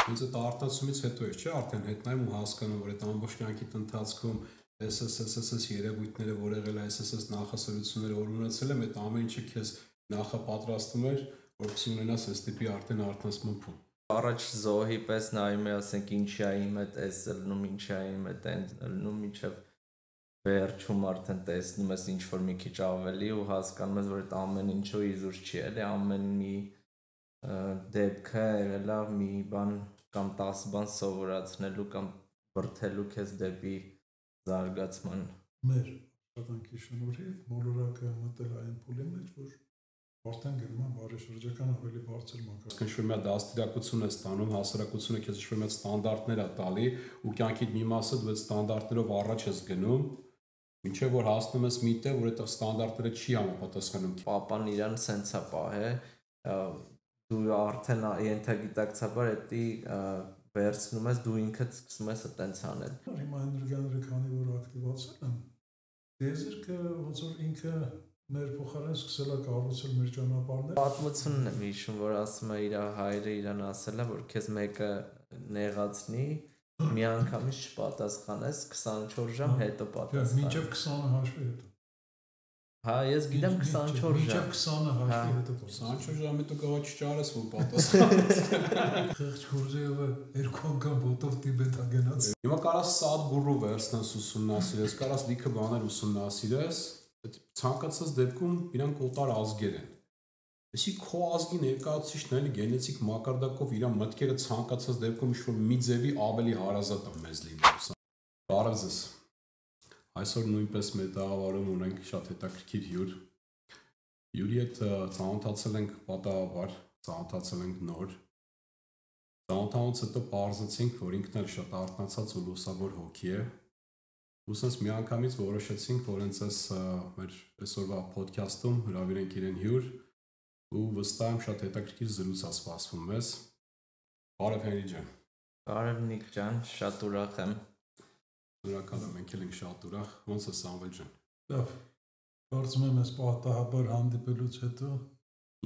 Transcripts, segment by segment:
Ինձ այդ արտացումից հետո է, չէ, արդեն հետնայում ու հասկանում, որ այդ ամբողջ կյանքիդ ընթացքում SSS երևույթները, որ եղել է SSS նախասիրությունները, որ ունեցել եմ, այդ ամեն ինչը քեզ նախապատրաստում էր, որպեսզի ունենաս այս տիպի արդեն արթնացման փուլ։ Առաջ զոհի պես նայում է, ասենք ինչի է իմ այդ էս լնում, ինչի է իմ այդ լնում, ինչև վերջում արդեն տեսնում ես ինչ որ մի քիչ ավելի ու հասկանում ես, որ այդ ամեն ինչը իզուր չի, էլի ամեն մի դեպքը եղել է մի բան կամ 10 բան սովորացնելու կամ բրթելու քեզ դեպի զարգացման։ Մեր աշխատանքի շնորհիվ մոլորակը մտել այն փուլի մեջ, որ արդեն գնում է բարեշրջական ավելի բարձր մակարդակ։ Ինչ-որ մի դաստիարակություն է ստանում, հասարակությունը քեզ ինչ-որ մի ստանդարտներ է տալի ու կյանքիդ մի մասը դու այդ ստանդարտներով առաջ ես գնում, մինչև որ հասնում ես մի տեղ, որ այդ ստանդարտները չի համապատասխանում։ Պապան իրան սենց է պահե, դու արդեն ենթագիտակցաբար էդի վերցնում ես, դու ինքդ սկսում ես այտենց անել։ Հիմա էներգիաները քանի որ ակտիվացել են, դեզերքը ոնց որ ինքը մեր փոխարեն սկսել է կառուցել մեր ճանապարհները։ Պատմությունն եմ հիշում, որ ասում է իր հայրը իրան ասել է, որ քեզ մեկը նեղացնի, մի անգամից չպատասխանես, 24 ժամ հետո պատասխան։ Մինչև 20-ը հաշվի հետո։ Հա, ես գիտեմ 24 ժամ։ Մինչև 20-ը հաշվի հետո։ 24 ժամ հետո կարող է չճարես, որ պատասխանես։ Խեղճ Գորզեևը 2 անգամ ոտով Տիբետ է գնաց։ Հիմա կարաս Սադգուրու վերցնես ուսումնասիրես, կարաս լիքը բաներ ուսումնասիրես, ցանկացած դեպքում իրանք օտար ազգեր են։ Այսի քո ազգի ներկայացուցիչն էլի գենետիկ մակարդակով իր մտքերը ցանկացած դեպքում ինչ-որ մի ձևի ավելի հարազատ է մեզ լինելու։ Բարև ձեզ։ Այսօր նույնպես մեր տաղավարում ունենք շատ հետաքրքիր հյուր։ Հյուրի հետ ծանոթացել ենք պատահաբար, ծանոթացել ենք նոր։ Ծանոթանալուց հետո պարզեցինք, որ ինքն էլ շատ արթնացած ու լուսավոր հոգի է։ Ուսենց միանգամից որոշեցինք, որ հենց այս մեր այսօրվա ոդքասթում հրավիրենք իրեն հյուր ու վստահ եմ շատ հետաքրքիր զրույց է սպասվում մեզ։ Բարև Հենրի ջան։ Բարև Նիկ ջան, շատ ուրախ եմ։ Շնորհակալ եմ, մենք էլ ենք շատ ուրախ։ Ոնց է Սամվել ջան։ Լավ։ Կարծում եմ այս պատահաբար հանդիպելուց հետո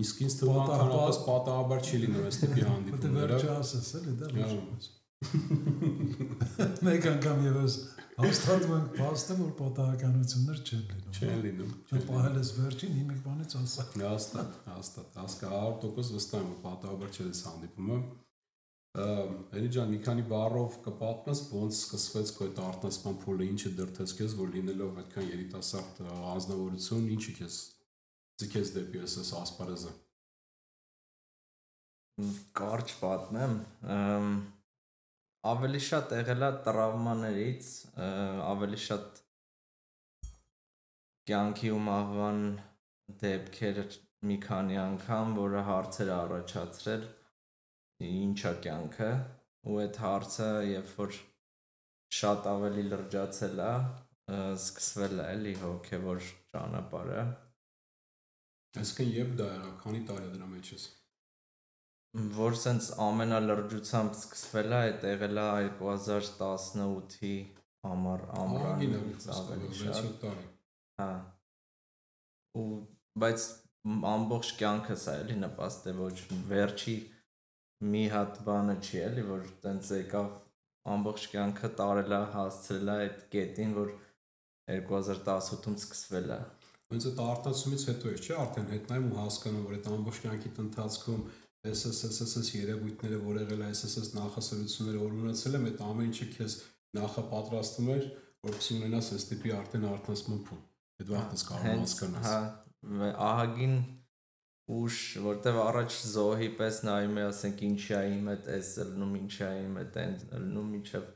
Իսկ ինձ թվում է անքանապես պատահաբար չի լինում այս տիպի հանդիպումները։ Դե վերջը ասես էլի, դա վերջը։ Մեկ անգամ եւս հաստատում ենք փաստը, որ պատահականություններ չեն լինում։ Չեն լինում։ Դու պահել ես վերջին հիմիկ բանից ասա։ Հաստատ, հասկա 100% վստահ եմ, որ պատահաբար չէ այս հանդիպումը։ Էլի ջան, մի քանի բառով կպատմես, ոնց սկսվեց քո այդ արթնացման փուլը, ինչը դրթեց քեզ, որ լինելով այդքան երիտասարդ անձնավորություն, ինչը քեզ ձգեց դեպի այս ասպարեզը։ Կարճ պատմեմ, ավելի շատ եղել է տրավմաներից, ավելի շատ կյանքի ու մահվան դեպքեր մի քանի անգամ, որը հարցեր առաջացրել ինչա կյանքը ու այդ հարցը երբ որ շատ ավելի լրջացել է, սկսվել է էլի հոգևոր ճանապարհը։ Այսինքն երբ դա եղավ, քանի տարի է դրա մեջ ես։ Որ սենց ամենալրջությամբ սկսվել է, այդ եղել է 2018-ի ամռանից ավելի շատ։ Հա։ Ու բայց ամբողջ կյանքը սա էլի նպաստ է, ոչ վերջի մի հատ բանը չի էլի, որ տենց եկավ ամբողջ կյանքը տարել է, հասցրել է այդ կետին, որ 2018-ում սկսվել է։ Ոնց այդ արտացումից հետո է, չէ, արդեն հետնայում ու հասկանում, որ այդ ամբողջ կյանքիդ ընթացքում SSS երևույթները, որ եղել է SSS նախասիրությունները, որ ունեցել եմ, այդ ամեն ինչը քեզ նախապատրաստում էր, որպեսզի ունենաս այս տիպի արդեն արթնացման փուլ։ Այդ վաղտես կարող հասկանաս։ Հա, ահագին ուշ, որտեվ առաջ զոհի պես նայում է, ասենք ինչի է իմ այդ էս լնում, ինչի է իմ այդ լնում, ինչև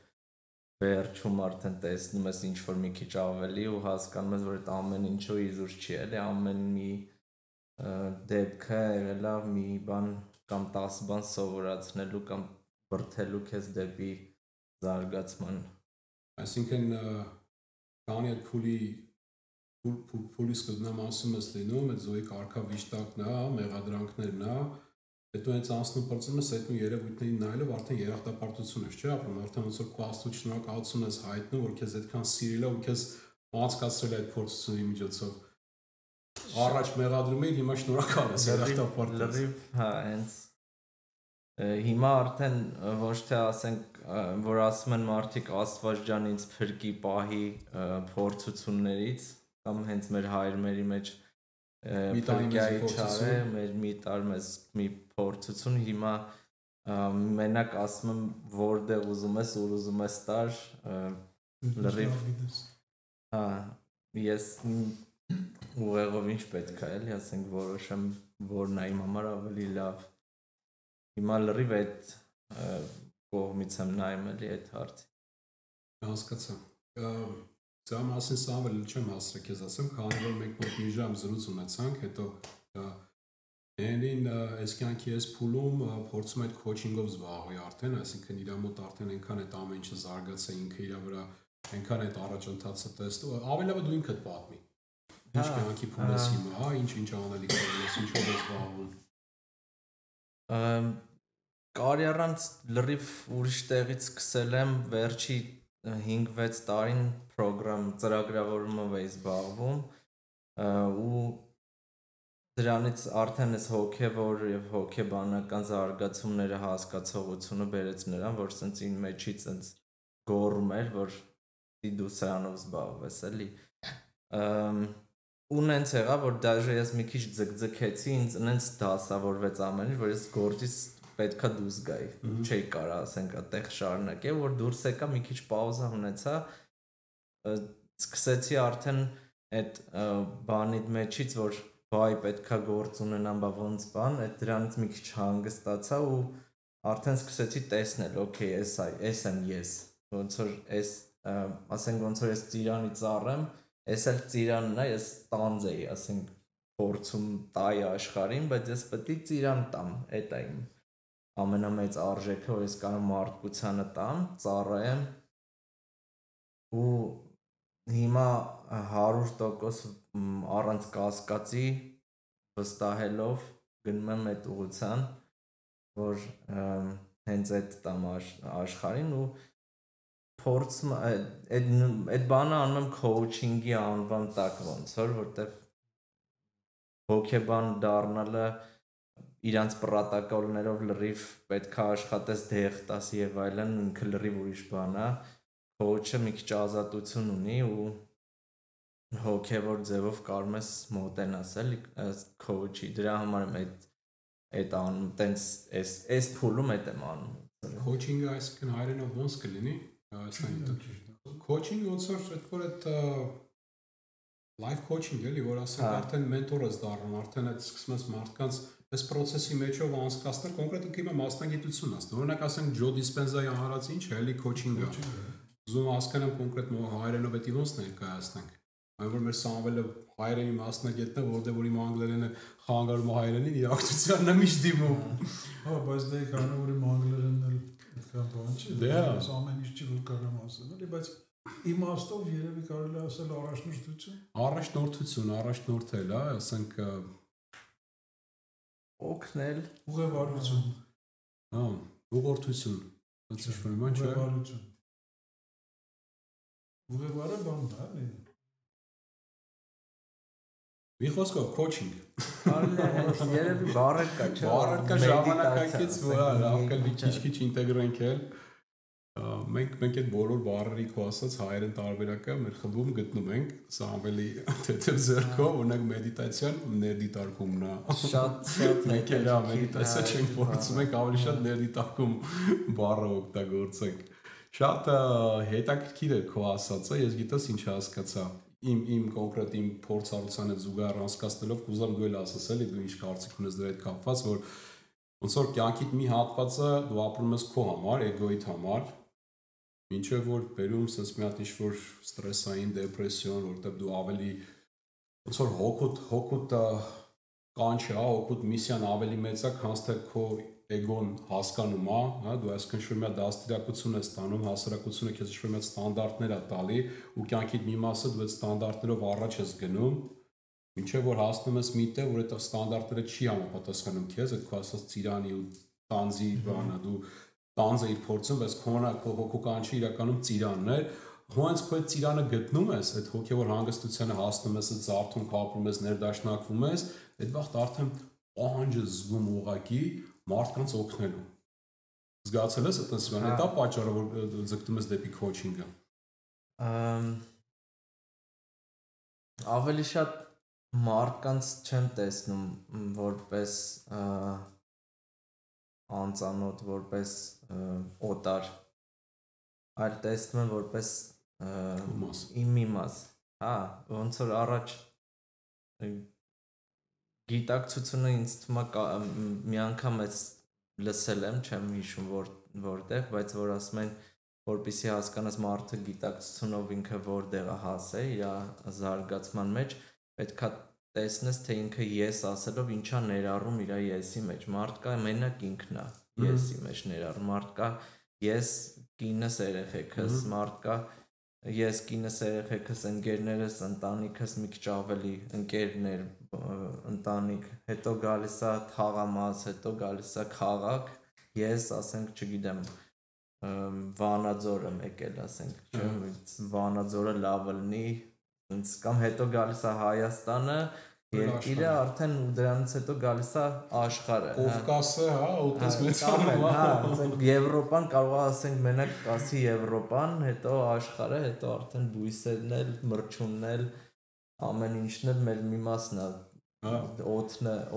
վերջում արդեն տեսնում ես ինչ որ մի քիչ ավելի ու հասկանում ես, որ այդ ամեն ինչը իզուր չի, էլի ամեն մի դեպքը եղել է մի բան կամ 10 բան սովորացնելու կամ բրթելու քեզ դեպի զարգացման։ Այսինքն քանի այդ փուլի սկզբնամ ասում ես լինում, այդ զոհի կարգավիճակն է, մեղադրանքներն է, հետո հենց անցնում պրծում ես այդ ու երևույթներին նայելով արդեն երախտապարտություն ես, չէ՞ ապրում, արդեն ոնց որ քո աստծո շնորհակալություն ես հայտնում, որ քեզ այդքան սիրել է ու քեզ անցկացրել այդ փորձությունների միջոցով։ Առաջ մեղադրում էի, հիմա շնորհակալ ես երախտապարտ։ Լրիվ, հա, հենց Հիմա արդեն ոչ թե ասենք, որ ասում են մարդիկ Աստված ջան ինձ փրկի պահի փորձություններից, կամ հենց մեր հայրերի մեջ փրկյայի չարը, մեր մի տար մեզ մի փորձություն, հիմա մենակ ասում եմ որտեղ ուզում ես, ուր ուզում ես տար, լրիվ ես ուղեղով ինչ պետք է էլի, ասենք որոշեմ որն է իմ համար ավելի լավ։ Հիմա լրիվ այդ կողմից եմ նայում էլի այդ հարցի։ Հասկացա։ Սա մասին սա ավելի չեմ հասցրել քեզ ասեմ, քանի որ մենք մոտ մի ժամ զրույց ունեցանք, հետո Էնին այս կյանքի այս փուլում փորձում այդ քոչինգով զբաղվի արդեն, այսինքն իր մոտ արդեն այնքան այդ ամեն ինչը զարգացա, ինքը իր վրա այնքան այդ առաջընթացը տեստու, ավելի լավ դու ինքդ պատմի։ Ինչ կյանքի փուլ ես հիմա, ինչ անելիք ես, ինչով ես զբաղվում։ Կարի առանց լրիվ ուրիշ տեղից սկսել եմ վերջի 5-6 տարին պրոգրամ ծրագրավորումով էի զբաղվում ու դրանից արդեն այս հոգևոր եւ հոգեբանական զարգացումները հասկացողությունը բերեց նրան, որ սենց ին մեջից սենց գոռում էր, որ դու սրանով զբաղվես էլի։ Ու նենց եղավ, որ դաժե ես մի քիչ ձգձգեցի, ինձ նենց դասավորվեց ամեն ինչ, որ ես գործից պետքա դուրս գայի։ Չէի կարա ասենք այդտեղ շարունակել, որ դուրս եկա, մի քիչ պաուզա ունեցա, սկսեցի արդեն այդ բանի մեջից, որ բայ պետքա գործ ունենամ, բա ոնց բան, այդ դրանից մի քիչ հանգստացա ու արդեն սկսեցի տեսնել, օքեյ, էս եմ ես, ոնց որ էս, ասենք ոնց որ ես ծիրանի ծառ եմ, էս էլ ծիրանն է, ես տանձ էի, ասենք փորձում տայի աշխարհին, բայց ես պետք է ծիրան տամ, էդ է իմ ամենամեծ արժեքը, որ ես կարող մարդկությանը տամ, ծառայեմ ու հիմա 100% առանց կասկածի վստահելով գնում եմ այդ ուղղության, որ հենց այդ տամ աշխարհին ու փորձում այդ բանը անում եմ քոուչինգի անվան տակ ոնց որտեվ հոգեբան դառնալը իրանց պրոտոկոլներով լրիվ պետքա աշխատես դեղ տաս եւ այլն, ինքը լրիվ ուրիշ բան է, քոուչը մի քիչ ազատություն ունի ու հոգևոր ձևով կարող ես մոտենաս էլի քոուչի, դրա համար եմ այդ անում, տենց այս փուլում այդ եմ անում։ Քոուչինգը այսինքն հայերենով ոնց կլինի, քոուչինգը ոնց որ այդ life coaching էլի, որ ասենք արդեն մենտոր ես դառնում, արդեն այդ սկսում ես մարդկանց այս process-ի մեջով անցկացնել կոնկրետ ինքը հիմա մասնագիտություն է, օրինակ ասենք Ջո Դիսպենզայի անհարած ինչ է, էլի քոուչինգը։ Ուզում հասկանամ կոնկրետ հայերենով էդի ոնց ներկայացնենք։ Այն որ մեր Սամվելը հայերենի մասնագետն է, որտեղ որ իմ անգլերենը խանգարում է հայերենին, իրակցությանն է միշտ դիմում։ Հա, բայց դե կանա որ իմ անգլերենն էլ այդքան բան չի։ Դե ամեն ինչ չի որ կարող ասել, էլի, բայց իմաստով երևի կարելի ասել առաջնորդություն։ Առաջնորդել, հա, ասենք օգնել, ուղևորություն։ Հա, ուղղորդություն։ Ոնց է շփվում, չէ՞։ Ուղևորություն։ Ուղևորը բանն է, էլի։ Մի խոսքով coaching։ Երևի բառեր կա, չէ՞։ Բառեր կա ժամանակակից, որ լավ կլինի քիչ ինտեգրենք էլ։ Մենք այդ բոլոր բառերի քո ասած հայերեն տարբերակը մեր խմբում գտնում ենք, սա ավելի թեթև ձեռքով, օրինակ մեդիտացիան ներդիտարկումն է։ Շատ մենք էլ մեդիտացիա չենք փորձում, ենք ավելի շատ ներդիտարկում բառը օգտագործենք։ Շատ հետաքրքիր է քո ասածը, ես գիտես ինչ հասկացա։ Իմ կոնկրետ իմ փորձառությանը զուգահեռ անցկացնելով կուզեմ դու էլ ասես էլի դու ինչ կարծիք ունես դրա հետ կապված որ ոնց որ կյանքիդ մի հատվածը դու ապրում ես քո համար, էգոիդ համար, ինչեւ որ բերում sense մի հատ ինչ-որ ստրեսային դեպրեսիոն, որտեղ դու ավելի ոնց որ հոգուտ կանչ է, հոգուտ միսիան ավելի մեծ է, քան թե քո էգոն հասկանում է, հա, դու այսքան շուտ մի դաստիարակություն ես ստանում, հասարակությունը քեզ շուտ մի ստանդարտներ է տալի ու կյանքիդ մի մասը դու այդ ստանդարտներով առաջ ես գնում, ինչեւ որ հասնում ես մի տեղ, որ այդ ստանդարտները չի համապատասխանում քեզ, այդ քո ասած ծիրանի ու տանձի բանը, դու տանձը իր փորձում, բայց քո հոգու կանչը իրականում ծիրանն է, հենց քո այդ ծիրանը գտնում ես, այդ հոգեվոր հանգստությանը հասնում ես, այդ զարթում կապրում ես, ներդաշնակվում ես, այդ վաղտ արդեն պահանջը զգում ուղակի մարդկանց օգնելու։ Զգացել ես այդպես բան, դա պատճառը որ ձգտում ես դեպի քոչինգը։ Ավելի շատ մարդկանց չեմ տեսնում որպես անծանոթ, որպես օտար, այլ տեսնում եմ որպես իմ մի մաս։ Ոնց որ առաջ գիտակցությունը ինձ թվում է մի անգամ ես լսել եմ, չեմ հիշում որտեղ, բայց որ ասում են որպեսզի հասկանաս մարդը գիտակցությունով ինքը որտեղ է հասել իր զարգացման մեջ, պետքա տեսնես թե ինքը ես ասելով ինչա ներառում իր եսի մեջ։ Մարդկա մենակ ինքն է եսի մեջ ներառում, մարդկա ես կինս երեխեքս, մարդկա ես կինս երեխեքս, ընկերներս, ընտանիքս մի քիչ ավելի ընկերներ, ընտանիք, հետո գալիս է թաղամաս, հետո գալիս է քաղաք, ես ասենք չգիտեմ Վանաձորը եկել, ասենք, չէ՞, Վանաձորը լավ լինի, կամ հետո գալիս է Հայաստանը, երկիրը արդեն ու դրանից հետո գալիս է աշխարհը, Կովկասը, ուտես մեծանում, ասենք Եվրոպան կարող է ասենք մենակ ասի Եվրոպան, հետո աշխարհը, հետո արդեն բույսերն էլ, մրջյունն էլ, ամեն ինչն էլ մեր մի մասն է,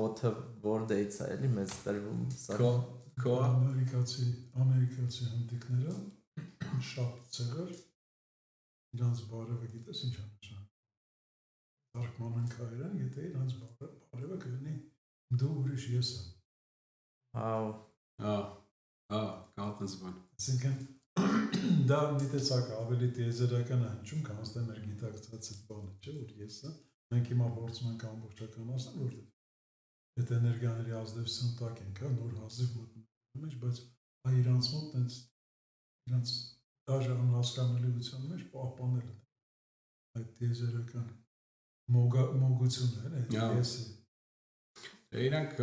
օդը որտեղից է էլի մեզ տրվում, սա ամերիկացի հնդիկները շատ ցեղեր իրանց բարևը գիտես ինչ է Արկմանն կայրան, եթե իրանց բարևը կգնի դու ուրիշ ես եմ։ Կատնս բան։ Այսինքն դա մի տեսակ ավելի տիեզերական է հնչում, կանց թե մեր գիտակցած այդ բանը չէ, որ եսը մենք հիմա փորձում ենք ամբողջականացնել, որտեղ այդ էներգիաների ազդեցություն տակ ենք, նոր հազիվ մտնում մեջ, բայց իրանց մոտ տենց իրանց դաժե անհասկանալիության մեջ պահպանել այդ տիեզերական մոգությունը եսի։ Իրանք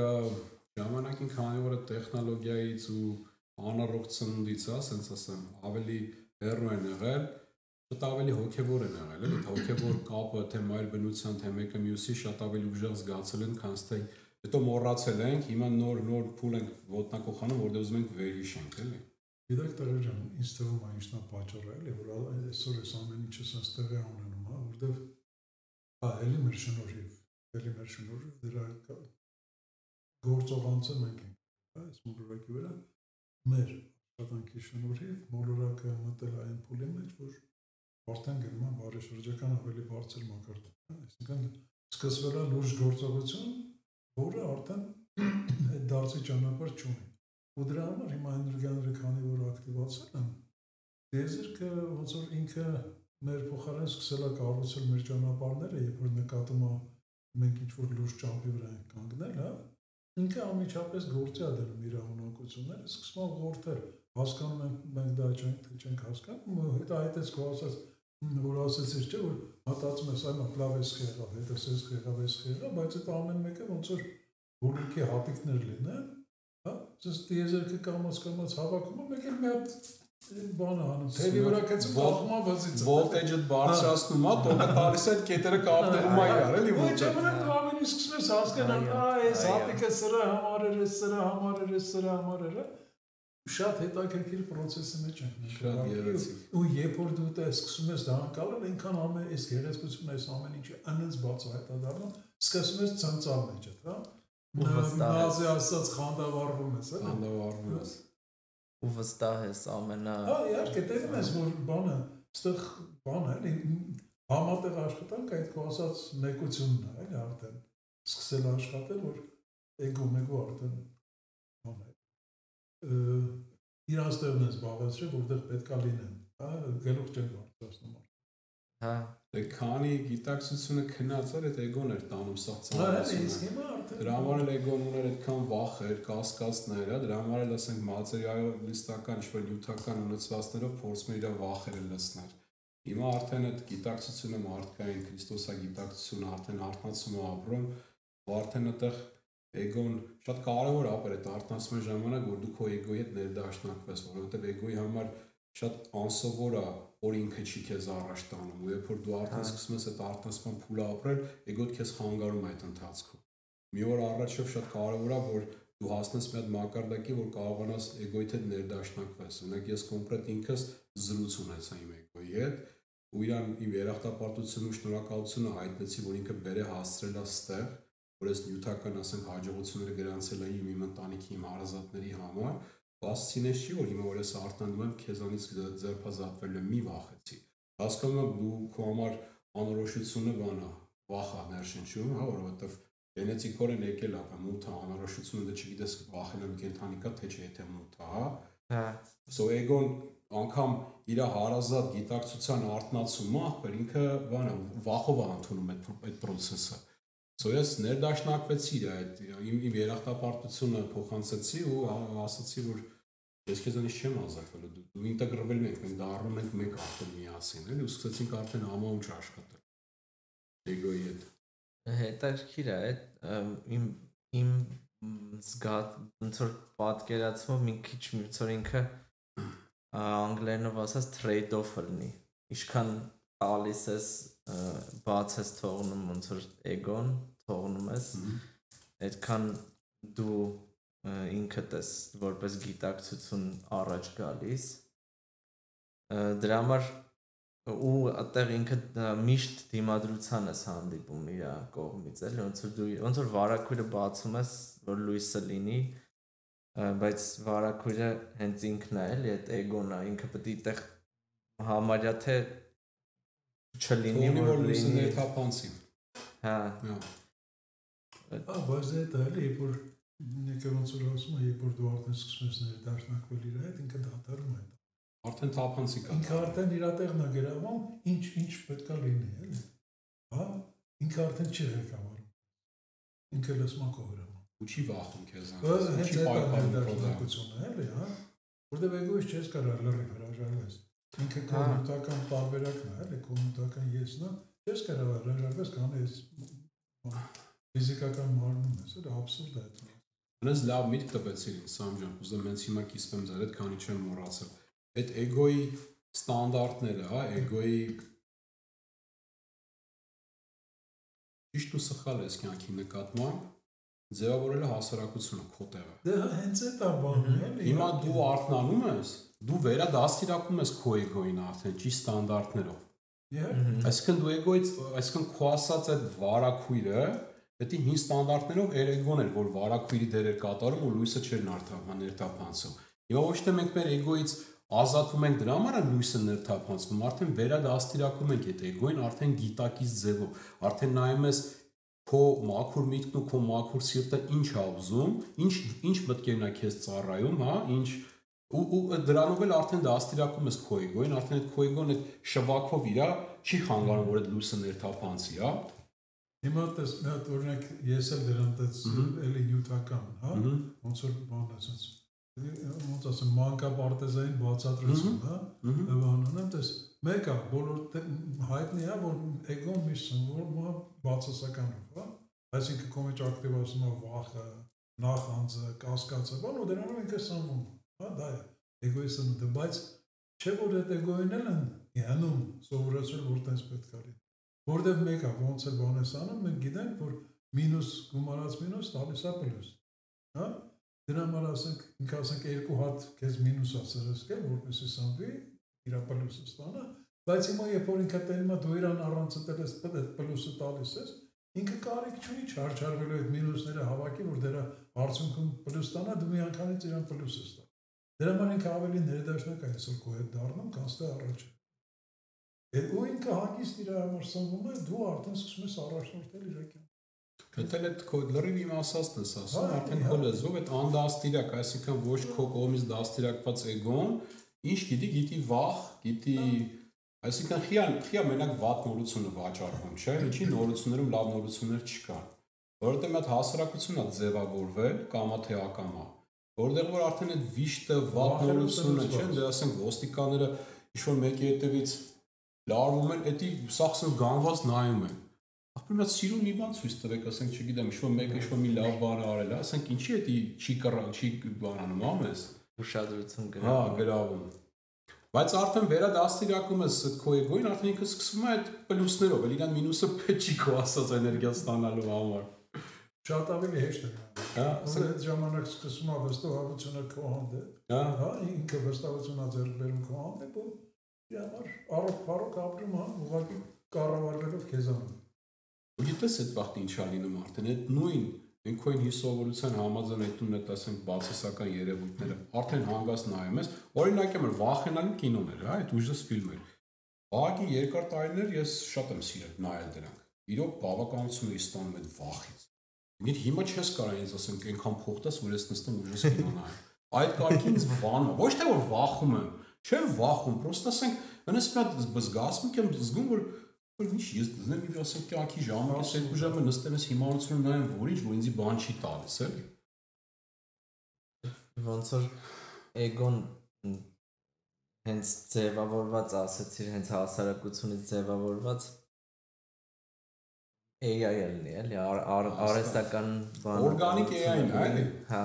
ժամանակին քանի որ տեխնոլոգիայից ու անառողջ ծնունդից է, ասենց ասեմ, ավելի հեռու են եղել, շատ ավելի հոգևոր են եղել, էլի, հոգևոր կապը թե մայր բնության, թե մեկը մյուսի շատ ավելի ուժեղ զգացել են, քան թե հետո մոռացել ենք, հիմա նոր փուլ ենք ոտնակոխանում, որտեղ ուզում ենք վերհիշենք, էլի։ Գիտեք, Տեր ջան, ինձ թվում է ինչն է պատճառը, էլի, որ այսօր այս ամեն ինչը sense տեղի ունենում, որտեղ էլի մեր շնորհիվ, դրա գործողանցը մենք ենք, այս մոլորակի վրա, մեր աշխատանքի շնորհիվ մոլորակը մտել այն փուլի մեջ, որ արդեն գնում է բարեշրջական ավելի բարձր մակարդակ, այսինքն սկսվել է լուրջ գործողություն, որը արդեն այդ դարձի ճանապարհ չունի։ Ու դրա համար հիմա էներգիաները քանի որ ակտիվացել են, տիեզերքը ոնց որ ինքը մեր փոխարեն սկսել է կառուցել մեր ճանապարհները, երբ որ նկատում է մենք ինչ-որ լուրջ ճամփի վրա ենք կանգնել, ինքը անմիջապես գործի է դնում իր ունակությունները, սկսում է ողորթել, հասկանում ենք դա չենք հասկանում, հետո այդպես քո ասած, որ ասեցիր չէ, որ մտածում ես այո, լավ էս եղավ, հետո էս եղավ, բայց այդ ամեն մեկը ոնց որ բոլորի հատիկներ լինեն, ասես տիեզերքը կամաց հավաքում է, մեկ էլ մի հատ բանը անում, թելի վրա կեցում կախում է բացից։ Վոլտեջը բարձրացնում է, տոկը տալիս է այդ կետերը կապտվում է իրար, էլի ոչ։ Ժամանակ դու ամեն ինչ սկսում ես հասկանալ, այս հատիկը սրա համար էր, սրա համար էր, սրա համար էր, շատ հետաքրքիր process-ի մեջ ենք։ Շատ գեղեցիկ։ Ու երբ որ դու դա սկսում ես դառնալ, այնքան ամեն այս գեղեցկությունը, այս ամեն ինչը անենց բացահայտադառնում, սկսում ես ցնցալ մեջ, հա։ Մազի ասած խանդավառվում ես, հա։ Խանդավառվում ես։ Ու վստահ ես ամենա։ Իհարկե, տեսնում ես, որ բանը, այստեղ բանը էլի համատեղ աշխատանք այդ քո ասած մեկությունն է, էլի արդեն սկսել աշխատել, որ էգո արդեն բանը իրանց տեղն է զբաղեցրել, որտեղ պետքա լինեն, հա, գլուխ չեն բարձրացնում։ Հա, դե քանի գիտակցությունը քնած էր, այդ էգոն էր տանում սա ծանրությունը։ Դրա համար էլ էգոն ուներ այդքան վախեր, կասկածներ, հա, դրա համար էլ ասենք մատերիալիստական ինչ-որ նյութական ունեցվածքներով փորձում էր իր վախերը լցնել։ Հիմա արդեն այդ գիտակցությունը մարդկային քրիստոսագիտակցությունը արդեն արթնացում է ապրում, ու արդեն այդտեղ էգոն շատ կարևոր է այդ արթնացման ժամանակ, որ դու քո էգոյի հետ ներդաշնակվես, որովհետև էգոյի համար շատ անսովոր է, որ ինքը չի քեզ առաջ տանում, ու երբ որ դու արդեն սկսում ես այդ արթնացման փուլը ապրել, էգոդ քեզ խանգարում է այդ ընթացքում։ Մի օր առաջով շատ կարևոր է, որ դու հասնես մի հատ մակարդակի, որ կարողանաս էգոյիդ հետ ներդաշնակվես։ Օրինակ ես կոնկրետ ինքս զրույց ունեցա իմ էգոյի հետ, ու իրան իմ երախտապարտությունը ու շնորհակալությունը հայտնեցի, որ ինքը բեր է հասցրել է ստեղ, որ ես նյութական, ասենք, հաջողությունները գրանցել եմ իմ ընտանիքի, իմ հարազատների համար, բացինես չի, որ հիմա որ ես արտանվում եմ, քեզանից ձերբազատվել եմ, մի վախեցի։ Հասկանում եմ, դու քո համար անորոշությունը բանա, վախ է ներշնչում, հա, որովհետև գենետիկորեն եկել է, մութը անորոշությունը դե չգիտես վախենալու կենդանի կա, թե չէ, եթե մութը, հա։ Հա։ So էգոն անգամ իր հարազատ գիտակցության արտնացումը, ինքը բանը վախով է ընդունում այդ process-ը։ So ես ներդաշնակվեցի իմ երախտապարտությունը փոխանցեցի ու ասացի, որ ես քեզանից չեմ ազատվելու, դու ինտեգրվել ենք, մենք դառնում ենք մեկ արդեն միասին, էլի ու սկսեցինք արդեն համաուչ աշխատել էգոյի հետ։ Հետաքրքիր է, իմ զգաց ոնց որ պատկերացումը մի քիչ ոնց որ ինքը անգլերենով ասած trade-off-ը լինի։ Ինչքան տալիս ես բաց ես թողնում ոնց որ էգոն թողնում ես, այդքան դու ինքդ ես որպես գիտակցություն առաջ գալիս։ Դրա համար ու այդտեղ ինքը միշտ դիմադրության ես հանդիպում իր կողմից, էլի ոնց որ վարակույրը բացում ես, որ լույսը լինի, բայց վարակույրը հենց ինքն է, էլի այդ էգոն է, ինքը պետք է այդտեղ համարյա թե չլինի, որ լույսը ներթափանցի։ Հա։ Բայց դա էլի, որ ինքը ոնց որ ասում է, երբ որ դու արդեն սկսում ես ներդաշնակվել իր հետ, ինքը դադարում է։ Արդեն թափանցի կա։ Ինքը արդեն իր տեղն է գրավում, ինչ պետք է լինի, էլի։ Հա, ինքը արդեն չի ղեկավարում։ Ինքը լսում է քո վրա։ Ու չի վախում քեզանից։ Հենց այդ ներդաշնակությունը, էլի, հա։ Որտեղ էգոյից չես կարող լրիվ հրաժարվես։ Ինքը քո նյութական տարբերակն է, էլի, քո նյութական եսն է, չես կարող հրաժարվես, քանի ես ֆիզիկական մարմնում ես, էլի, աբսուրդ է դա։ Ես լավ միտք տվեցի ինձ Սամջան, ուզում հենց հիմա կիսվեմ ձեր հետ, քանի չեմ մոռացել։ Այդ էգոյի ստանդարտները, հա, էգոյի ճիշտ ու սխալ ես կյանքի նկատմամբ ձևավորելը հասարակությունը քո տեղը։ Դե հենց այդ է բանը, էլի։ Հիմա դու արթնանում ես, դու վերադաստիարակում ես քո էգոյին արդեն ճիշտ ստանդարտներով։ Այսինքն դու էգոից, այսինքն քո ասած այդ վարակույրը, դա հին ստանդարտներով էգոն էր, որ վարակույրի դեր էր կատարում ու լույսը չէր ներթափանցում։ Հիմա ոչ թե մենք մեր էգոից ազատվում ենք դրա համար է լույսը ներթափանցվում, արդեն վերադաստիարակում ենք այդ էգոին արդեն գիտակից ձևով, արդեն նայում ես քո մաքուր միտքն ու քո մաքուր սիրտը ինչ է ուզում, ինչ մտքերն է քեզ ծառայում, հա, ինչ ու դրանով էլ արդեն դաստիարակում ես քո էգոին, արդեն այդ քո էգոն այդ շվակով իրա չի խանգարում, որ այդ լույսը ներթափանցի, հա։ Հիմա տես մի հատ օրինակ ես էլ դրան տես էլի նյութական, հա, ոնց որ բան է ասած։ Ոնց ասեմ, մանկապարտեզային բացատրություն, հա, բանանեմ տես մեկը բոլոր հայտնի է, որ էգոն միշտ սնվում է բացասականով, հա, այսինքն քո մեջ ակտիվացնում է վախը, նախանձը, կասկածը, բան ու դրանով ինքը սնվում է, հա, դա է էգոյի սնունդը, բայց չէ որ այդ էգոյին էլ են հանում սովորեցրել, որ տես պետք է լինի, որտեվ մեկը ոնց է բան ես անում, մենք գիտենք, որ մինուս գումարած մինուս տալիս է պլյուս, հա, դրա համար ասենք, ինքը ասենք երկու հատ քեզ մինուս է սրսկել, որպեսզի սնվի իր պլյուսը ստանա, բայց հիմա երբ որ ինքը տենում է դու իրան առանց դել ես այդ պլյուսը տալիս ես, ինքը կարիք չունի չարչարվելու այդ մինուսները հավաքի, որ դրա արդյունքում պլյուս ստանա, դու մի անգամից իրան պլյուսը ստա։ Դրա համար ինքը ավելի ներդաշնակ է այսօր քո հետ դառնում, քան ստե առաջ։ Ու ինքը հագիստ իր համար սնվում է, դու արդեն սկսում ես առաջնորդել իր կյանքը։ Դա էլ քո լրիվ իմ ասածն ես ասում, արդեն քո լեզվով այդ անդաստիրակ, այսինքն ոչ քո կողմից դաստիարակված էգոն, ինչ գիտի վախ, գիտի, այսինքն խիա մենակ վատ նորությունը վաճառվում, չէ՞, ինչի նորություններում լավ նորություններ չկան։ Որովհետև մի հատ հասարակություն է ձևավորվել, կամա թե ակամա, որտեղ որ արդեն այդ վիշտը վատ նորությունը, չէ՞, դե ասենք ոստիկանները ինչ-որ մեկի հետևից լարվում են, էդի սախսն գանված նայում են։ Ապա նա սիրուն մի բան ցույց տվեք, ասենք, չգիտեմ, ինչ-որ մեկը ինչ-որ մի լավ բան արել է, ասենք, ինչի է դա չի բանանում, ամես։ Ուշադրություն գրավում։ Հա, գրավում։ Բայց արդեն վերադաստիարակում ես այդ քո էգոին, արդեն ինքը սկսում է այդ պլյուսներով, էլ իրան մինուսը պետք չի քո ասած էներգիա ստանալու համար։ շատ ավելի հեշտ է։ Այդ ժամանակ սկսում է վստահությունը քո հանդեպ։ Հա, ինքը վստահությունա ձեռք բերում քո հանդեպ ու համար առողջ ապրում է, ուղղակի կառավարվելով քեզանով։ Գիտես այդ վաղտի ինչ ա լինում արդեն այդ նույն ինքնին հիսովորության համաձայն այդ տունը տեսենք բացասական երևույթները արդեն հանգած նայում ես, օրինակ եմ վախենալու կինոներ, հա, այդ ուժս ֆիլմեր։ Բաղի երկար տարիներ ես շատ եմ սիրել նայել դրանք։ Իրոք բավականություն է ստանում այդ վախից։ Ինքն հիմա չես կարող ինձ ասենք այնքան փոխտես, որ ես նստեմ ուժս կինո նայեմ։ Այդ կարգին ինձ վանում է։ Ոչ թե որ վախում եմ, չեմ վախում, պրոստը ասենք, հենց մի հատ զգացմունք եմ զգում, որ ինչ ես դնեմ իմ ասենք կյանքի ժամանակ 2 ժամը նստեմ ես հիմարությունը նայեմ, որինչ որ ինձի բան չի տալիս, էլի։ Ոնց որ էգոն հենց ձևավորված ասեցիր, հենց հասարակությունից ձևավորված AI-ն է, էլի, արհեստական բան։ Օրգանիկ AI-ն է, էլի։ Հա։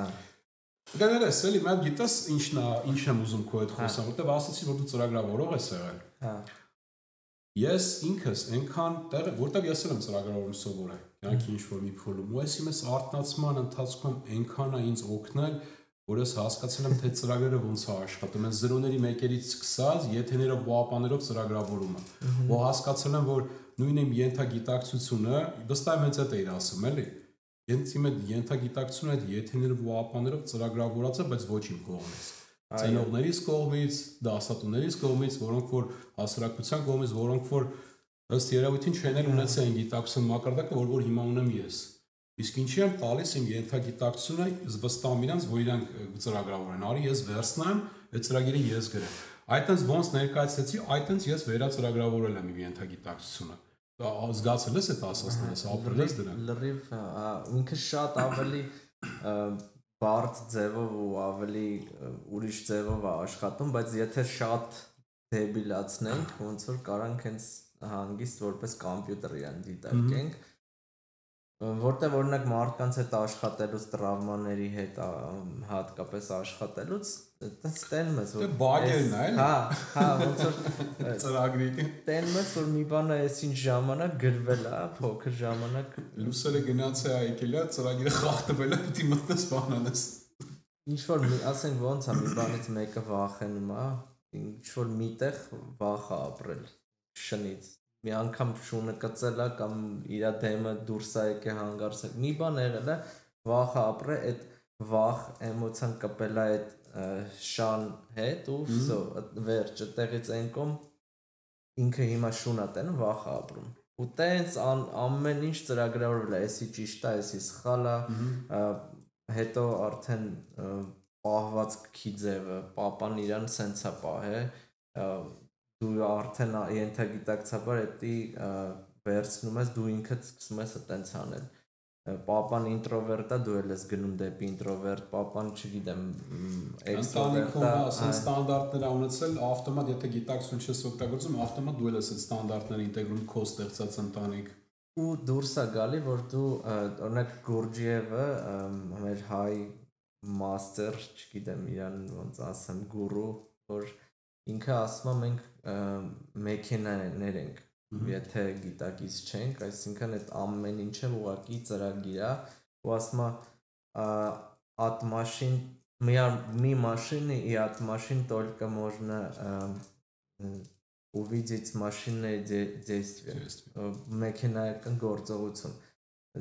Գներես, էլի, մենք գիտես ինչ եմ ուզում քո հետ խոսամ, որտեվ ասացի, որ դու ծրագրավորող ես եղել։ Հա։ Ես ինքս այնքան տեղ, որտեվ ես եմ ծրագրավորում սովորել, կյանքի ինչ-որ մի փուլում, ու ես իմս արտնացման ընթացքում այնքան է ինձ օգնել, որ ես հասկացել եմ, թե ծրագրերը ոնց է աշխատում, այն 0-ների 1-երից սկսած, եթեներով բոապաներով ծրագրավորումը։ Ու հասկացել եմ, որ նույն իմ ենթագիտակցությունը, վստահ եմ հենց այդ էիր ասում, էլի։ Հենց իմ այդ ենթագիտակցությունը այդ եթեներով բոապաներով ծրագրավորած է, բայց ոչ իմ կողմից։ Ծնողներից կողմից, դասատուներից կողմից, որոնք որ հասարակության կողմից, որոնք որ ըստ երևույթին չեն ունեցել այն գիտակցության մակարդակը, որ հիմա ունեմ ես։ Իսկ ինչի եմ տալիս իմ ենթագիտակցությունը, վստահում իրանց, որ իրանք ծրագրավորեն։ Արի ես վերցնեմ, այդ ծրագիրը ես գրեմ։ Այդտենց ոնց ներկայացեցի, այդտենց ես վերածրագրավորել եմ իմ ենթագիտակցությունը։ Զգացել ես այդ ասածները, ապրել ես դրանք։ Լրիվ ինքը շատ ավելի բարդ ձևով ու ավելի ուրիշ ձևով է աշխատում, բայց եթե շատ դեբիլացնենք, ոնց որ կարանք հենց հանգիստ որպես կոմպյուտեր իրան դիտարկենք, որտեղ օրինակ մարդկանց հետ աշխատելուց, տրավմաների հետ հատկապես աշխատելուց, այդպես տենում ես որ բագերն է, էլի։ Հա, ոնց որ ծրագրի տենում ես որ մի բանը այսինչ ժամանակ գրվել է, փոքր ժամանակ լուսերը գնաց է եկել է, ծրագիրը խախտվել է, պետք է մտնես բանանես։ Ինչ որ ասենք ոնց է մի բանից մեկը վախենում է, ինչ որ միտեղ վախ է ապրել շնից։ Մի անգամ շունը կծել է կամ իր դեմը դուրս է եկել հանգարցակ։ Մի բան եղել է, վախ է ապրել, այդ վախ էմոցիան կպել է այդ շան հետ ու վсё, վերջ, այդտեղից այն կողմ ինքը հիմա շուն է տենում, վախ է ապրում։ Ու տենց ամեն ինչ ծրագրավորվել է, էսի ճիշտ է, էսի սխալ է, հետո արդեն պահվածքի ձևը, պապան իրան սենց է պահել, դու արդեն ենթագիտակցաբար էդի վերցնում ես, դու ինքդ սկսում ես այդտենց անել։ Պապան ինտրովերտ է, դու էլ ես գնում դեպի ինտրովերտ, պապան, չգիտեմ, էքստրովերտ է, ասեն ստանդարտներ ունեցել, ավտոմատ, եթե գիտակցություն չես օգտագործում, ավտոմատ դու էլ ես այդ ստանդարտները ինտեգրում քո ստեղծած ընտանիք։ Ու դուրս է գալի, որ դու օրինակ Գուրջիևը, մեր հայ մաստեր, չգիտեմ, իրան ոնց ասեմ, գուրու, որ ինքը ասում է մենք մեքենաներ ենք, եթե գիտակից չենք, այսինքն այդ ամեն ինչը ուղղակի ծրագիր է, ու ասում է от машин, ми машины и от машин только можно увидеть машинные действия, մեքենայական գործողություն։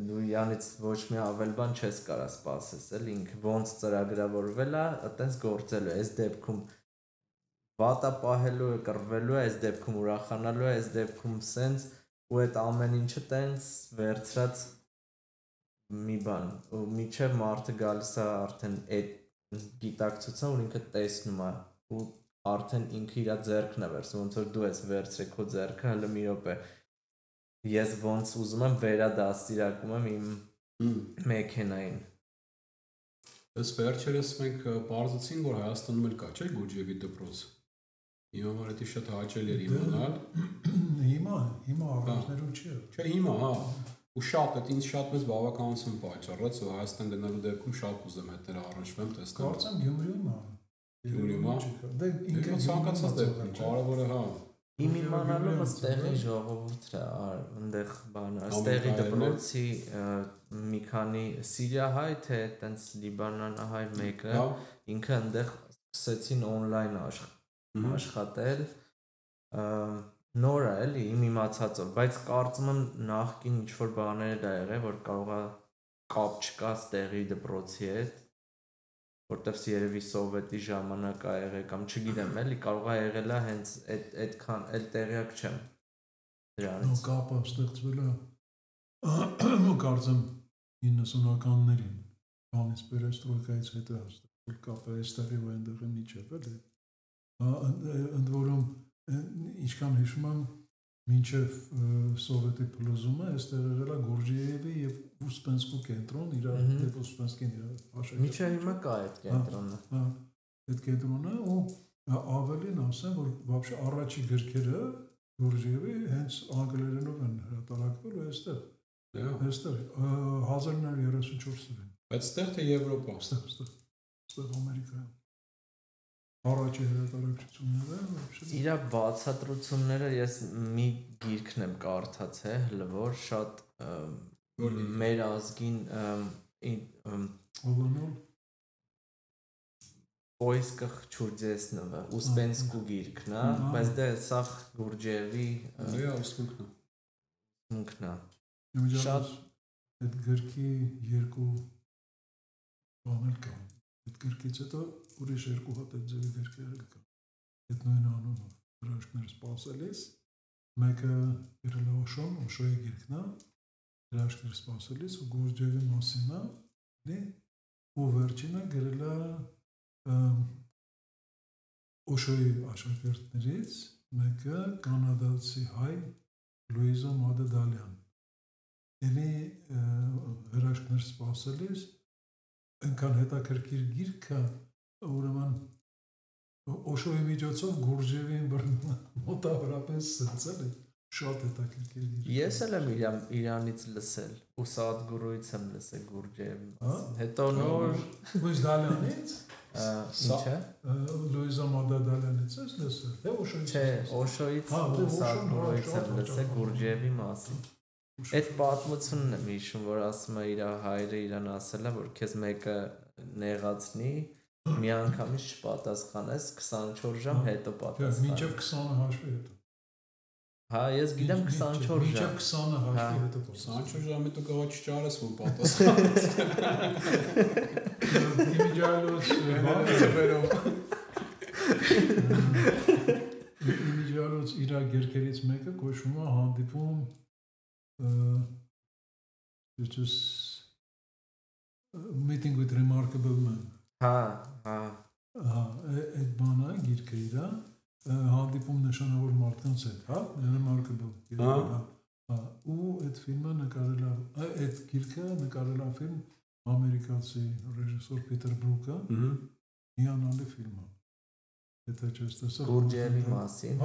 Դու իրանից ոչ մի ավել բան չես կարա սպասես, էլ ինքը ոնց ծրագրավորվել է, այտենց գործելու է, այս դեպքում վատա պահելու է, կռվելու է, այս դեպքում ուրախանալու է, այս դեպքում սենց ու այդ ամեն ինչը տենց վերցրած մի բան ու միջև մարդը գալիս է արդեն այդ գիտակցության, որ ինքը տեսնում է ու արդեն ինքը իր ձեռքն է վերցնում, ոնց որ դու ես վերցրել քո ձեռքը, հələ մի րոպե ես ոնց ուզում եմ վերադաստիարակում եմ իմ մեքենային։ Ըստ վերջերս մենք պարզեցինք, որ Հայաստանում էլ կա, չէ՞, Գուրջիևի դպրոց։ Հիմա որ դա շատ հաճելի էր իմանալ։ Հիմա առանցներում չի։ Չէ, հիմա, հա։ Ու շատ այդ ինձ շատ մեծ բավականություն պատճառեց, ու Հայաստան գնալու դեպքում շատ ուզեմ հետներ առնչվեմ, տեսնեմ։ Կարծեմ Գյումրիում է։ Գյումրիում է։ Դե ինքը ցանկացած դեպքում, կարևորը հա։ Իմ իմանալով ըստեղի ժողովուրդն է, այնտեղ բանը, ըստեղի դպրոցի մի քանի Սիրիահայ թե այտենց Լիբանանահայ մեկը ինքը այնտեղ սկսեցին on-line աշխատել նոր է էլի իմ իմացածով, բայց կարծում եմ նախքին ինչ-որ բաներ դա եղել, որ կարող է կապ չկա ստեղի դպրոցի հետ, որտեվ երևի սովետի ժամանակ ա եղել կամ չգիտեմ, էլի կարող է եղել է հենց այդքան էլ տեղյակ չեմ դրանից։ Նո կապը ստեղծվել է կարծեմ 90-ականներին, բանից պերեստրոյկայից հետո ստեղծվել կապը այստեղի ու այնտեղի միջև էլի։ Ընդ որում ինչքան հիշում եմ մինչև սովետի փլուզումը այստեղ եղել է Գուրջիևի եւ Ուսպենսկու կենտրոն իրար եւ Ուսպենսկին իրար հաշվի։ Միջև հիմա կա այդ կենտրոնը։ Այդ կենտրոնը ու ավելին ասեմ որ вообще առաջի գրքերը Գուրջիևի հենց անգլերենով են հրատարակվել ու այստեղ 1934 թվականին։ Բայց այստեղ թե Եվրոպա, այստեղ Ամերիկայում։ Առաջի հրատարակությունները իրա բացատրությունները ես մի գիրքն եմ կարդացել, հələ որ շատ մեր ազգին Поиска чудесного, Успенскու գիրքն է, բայց դա սա Գուրջիևի ուսմունքն է։ Շատ այդ գրքի երկու բաներ կան։ Այդ գրքից հետո ուրիշ երկու հատ այդ ձևի գրքեր կան։ Այդ նույն անունով հրաշքներ սպասելիս մեկը գրել է Օշոյի գիրքն է, հրաշքներ սպասելիս ու Գուրջիևի մասին է, ու վերջինը գրել է Օշոյի աշակերտներից մեկը կանադացի հայ Լուիզա Մադեդալյան։ Էլի հրաշքներ սպասելիս այնքան հետաքրքիր գիրքը, ուրեմն Օշոյի միջոցով Գուրջիևին մոտավորապես սրծել է, շատ հետաքրքիր գիրք։ Ես էլ եմ իրանից լսել, ու Սադգուրուից եմ լսել Գուրջիևի մասին։ Հետո նոր Լուիզ Դալյանից ինչ է։ Լուիզա Մադեդալյանից ես լսել, թե Օշոյից։ Չէ, Օշոյից ու Սադգուրուից եմ լսել Գուրջիևի մասին։ Այդ պատմությունն եմ հիշում, որ ասում է իր հայրը իրան ասել է, որ քեզ մեկը նեղացնի, մի անգամից չպատասխանես, 24 ժամ հետո պատասխան։ Մինչև 20-ը հաշվի հետո։ Հա, ես գիտեմ 24 ժամ։ Մինչև 20-ը հաշվի հետո։ 24 ժամ հետո գավա չճարես, որ պատասխանես։ Իմիջիալոց իր գերքերից մեկը կոչվում է հանդիպում meeting with remarkable men։ Այդ բանը գիրքը իրա հանդիպում նշանավոր մարդկանց հետ, remarkable։ Ու այդ ֆիլմը նկարել է, այդ գիրքը նկարել է ֆիլմ ամերիկացի ռեժիսոր Պիտեր Բրուկը, հիանալի ֆիլմ է։ Գուրջիևի մասին,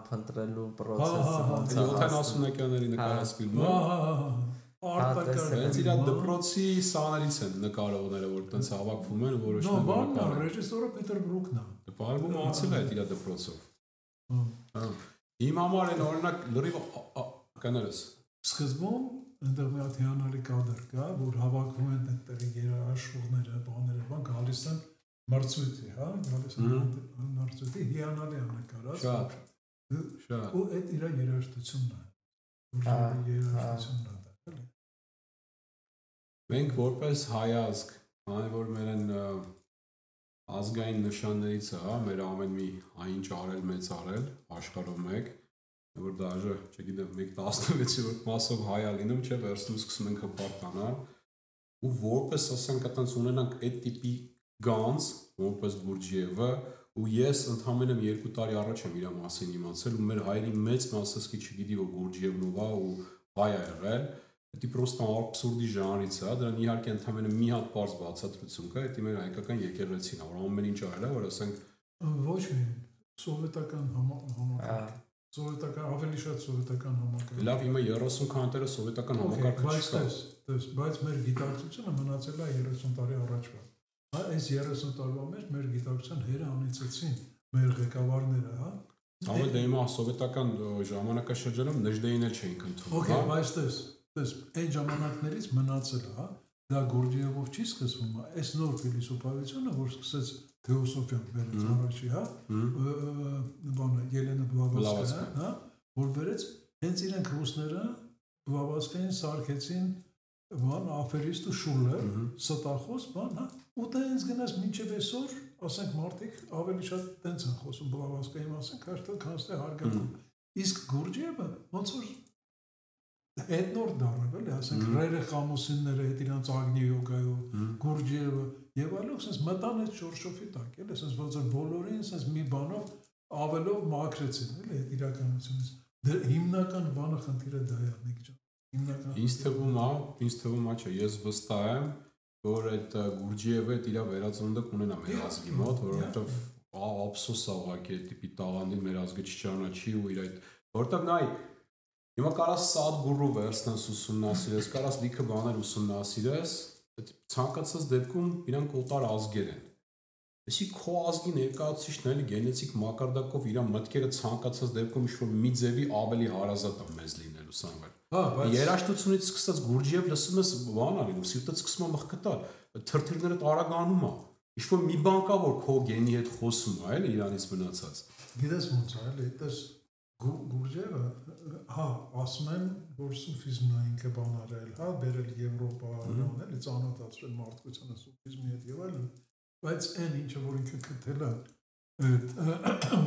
փնտրելու պրոցեսը 70-ականների նկարած ֆիլմը։ Հենց իր դպրոցի սաներից են նկարողները, որ տենց հավաքվում են ու որոշում են նկարել։ Ռեժիսորը Պիտեր Բրուկն է։ Բալբում ացել է իր դպրոցով։ Իմ համար են օրինակ լրիվ կներես։ Սկզբում այնտեղ մի հատ հիանալի կադր կա, որ հավաքվում են այդտեղի երաշխողները, բաները, բան գալիս են մրցույթի, հա, գալիս են մրցույթի հիանալի նկարած։ Շատ։ Ու այդ իր երաժշտությունն է։ Երաժշտությունն է դա։ Մենք որպես հայ ազգ, այն որ մեր են ազգային նշաններից է, հա, մեր ամեն մի այն ինչ արել, մեծ արել, աշխարհով մեկ, որ դաժե, չգիտեմ, 1/16-րդ մասով հայա լինում, չէ, վերստում սկսում ենք հպարտանալ, ու որպես ասենք այդպես ունենանք այդ տիպի գանձ, որպես Գուրջիևը, ու ես ընդհանրապես 2 տարի առաջ եմ իր մասին իմացել, ու մեր հայերի մեծ մասը սկի չգիտի, որ Գուրջիևն ով է ու հայ է եղել, դա պրոստը աբսուրդի ժանրից է, դրան իհարկե ընդհանրապես մի հատ բարձ բացատրություն կա, դա մեր հայկական եկեղեցին է, որ ամեն ինչ արել է, որ ասենք ոչ մի սովետական համակարգ Սովետական ավելի շատ սովետական համակարգ։ Լավ, հիմա 30 քանտերը սովետական համակարգը չկա։ Բայց մեր գիտակցությունը մնացել է 30 տարի առաջվա։ Այս 30 տարվա մեջ մեր գիտակցության հերը անեցեցին մեր ղեկավարները, հա։ Ավելի դե հիմա սովետական ժամանակաշրջանում նժդեին էլ չէին ընդունում։ Okay, բայց տես, դες այն ժամանակներից մնացել է, հա, դա Գուրդիևով չի սկսվում, այս նոր փիլիսոփայությունը, որ սկսեց թեոսոֆիան վերած առաջի, հա, բանը Ելենա Բլավատսկայա, հա, որ վերեց հենց իրենք ռուսները Բլավատսկային սարքեցին բան աֆերիստ ու շուլեր, ստախոս բան, հա, ու դա հենց գնաց մինչև այսօր, ասենք մարդիկ ավելի շատ տենց են խոսում Բլավատսկայի մասին, քան թե հարգանքում։ Իսկ Գուրդիևը ոնց որ Էդնոր դառավ էլի, ասենք Ռերը Խամուսինները հետ իրանց Ագնի յոգայով, Գուրդիևը եւ այլն, ասես մտան այդ շորշոֆի տակ, էլի, ասես ոնց որ բոլորին ասես մի բանով ավելով մաքրեցին, էլի, այդ իրականությունից։ Դե հիմնական բանը խնդիրը դա է, Նիկ ջան։ Հիմնական ինձ թվում է, չէ, ես վստահ եմ, որ այդ Գուրդիևը իր վերածնունդը կունենա մեր ազգի մոտ, որովհետեւ ափսոս է ուղղակի այդ տիպի տաղանդին մեր ազգը չճանաչի ու իր այդ, որովհետեւ նայ Հիմա կարաս Սադգուրու վերցնես ուսումնասիրես, կարաս լիքը բաներ ուսումնասիրես, ցանկացած դեպքում իրանք օտար ազգեր են։ Այսի քո ազգի ներկայացուցիչն էլի գենետիկ մակարդակով իր մտքերը ցանկացած դեպքում ինչ-որ մի ձևի ավելի հարազատ է մեզ լինելու սանվեր։ Հա, բայց երաշտությունից սկսած Գուրդիև լսում ես բան արի, սիրտը սկսում է մխկտալ, թրթիռները տարագանում է։ Ինչ-որ մի բան կա, որ քո գենի հետ խոսում է, էլի իրանից մնացած։ Գիտես ոնց է, էլի, այդպես Գուրդիևը, հա, ասում են, որ սուֆիզմն է ինքը բան արել, հա, բերել Եվրոպա, էլի ծանոթացրել մարդկությանը սուֆիզմի հետ եւ այլն, բայց այն ինչը որ ինքը գտել է,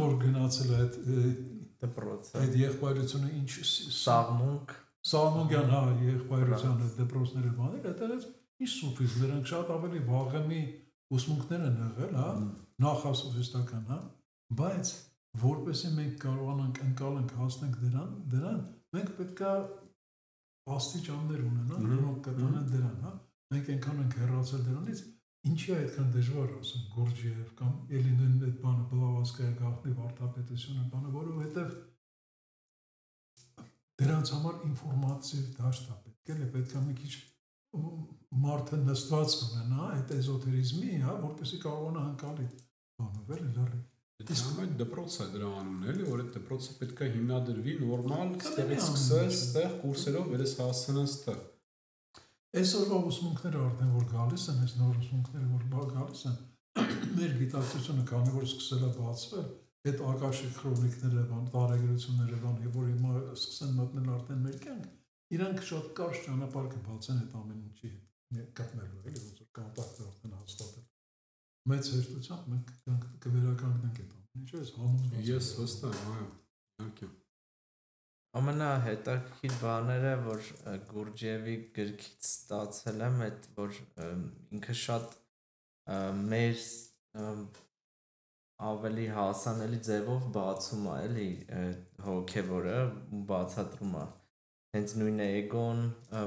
որ գնացել է այդ դպրոցը, այդ եղբայրությունը ինչ Սաղմունքյան, հա, եղբայրության այդ դպրոցները բաներ, այդտեղից ինչ սուֆիզմ, դրանք շատ ավելի վաղեմի ուսմունքներ են եղել, հա, նախասուֆիստական, հա, բայց որպեսզի մենք կարողանանք ընկալենք հասնենք դրան, մենք պետք է աստիճաններ ունենանք, որոնք կտանեն դրան, հա։ Մենք այնքան ենք հեռացել դրանից, ինչի է այդքան դժվար ասենք Գուրդիև կամ էլի նույն այդ բանը Բլավատսկայա գաղտնի վարդապետությունը բանը, որովհետև դրանց համար ինֆորմատիվ դաշտ է պետք, էլի պետք է մի քիչ մարդը նստված ունենա այդ էզոտերիզմի, հա, որպեսզի կարողանա ընկալի բանով, էլի լարի։ Իսկ այդ դպրոցը դրա անունն էլի, որ այդ դպրոցը պետք է հիմնադրվի նորմալ, ստեղից սկսես, ստեղ կուրսերով վերես հասցնես ստեղ։ Այսօրվա ուսմունքները արդեն որ գալիս են, այս նոր ուսմունքները որ գալիս են, մեր գիտակցությունը քանի որ սկսել է բացվել, այդ ակաշիկ քրոնիկները, տարեգրությունները, որ հիմա սկսեն մտնել արդեն մեր կյանք, իրանք շատ կարճ ճանապարհ կբացեն այդ ամեն ինչի գտնելու, էլի ոնց որ կոնտակտը արդեն հաստատել։ Մեծ հեշտությամբ մենք կվերականգնենք այդ ամեն ինչը, ես համոզված եմ։ Ես վստահ եմ, այո, իհարկե։ Ամենահետաքրքիր բաները, որ Գուրդիևի գրքից ստացել եմ, այդ որ ինքը շատ մեր ավելի հասանելի ձևով բացում է, էլի հոգևորը բացատրում է։ Հենց նույն էգոն,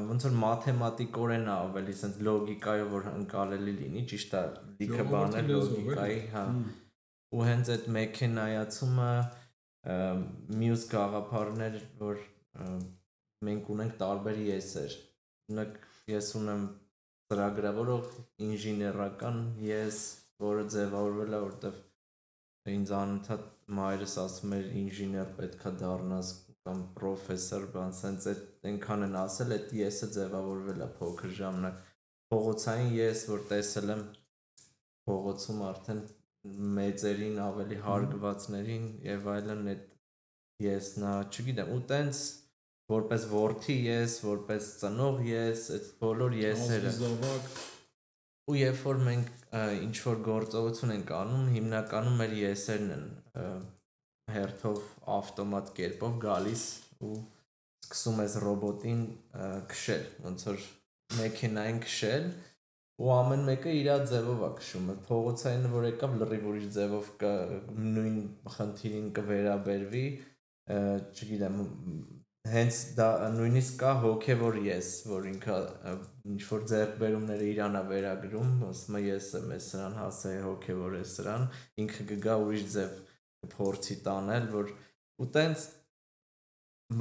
ոնց որ մաթեմատիկորեն է ավելի sense լոգիկայով որ ընկալելի լինի, ճիշտ է, լիքը բաներ լոգիկայի, հա։ Ու հենց այդ մեքենայացումը մյուս գաղափարներ, որ մենք ունենք տարբեր եսեր։ Օրինակ ես ունեմ ծրագրավորող ինժեներական ես, որը ձևավորվել է, որտեվ ինձ անընդհատ մայրս ասում էր ինժեներ պետքա դառնաս կամ պրոֆեսոր, բան, սենց այնքան են ասել, այդ եսը ձևավորվել է փոքր ժամանակ։ Փողոցային ես, որ տեսել եմ փողոցում արդեն մեծերին, ավելի հարգվածներին եւ այլն այդ եսն է, չգիտեմ, ու տենց որպես որդի ես, որպես ծնող ես, այդ բոլոր եսերը։ Ու երբ որ մենք ինչ որ գործողություն ենք անում, հիմնականում մեր եսերն են հերթով ավտոմատ կերպով գալիս ու սկսում ես ռոբոտին քշել, ոնց որ մեքենային քշել ու ամեն մեկը իր ձևով է քշում։ Փողոցային որ եկավ լրիվ ուրիշ ձևով նույն խնդիրին կվերաբերվի, չգիտեմ, հենց դա նույնիսկ կա հոգևոր ես, որ ինքը ինչ որ ձեռքբերումները իրան է վերագրում, ասում է ես եմ սրան հասել հոգևոր է սրան, ինքը կգա ուրիշ ձև փորձի տանել, որ ու տենց,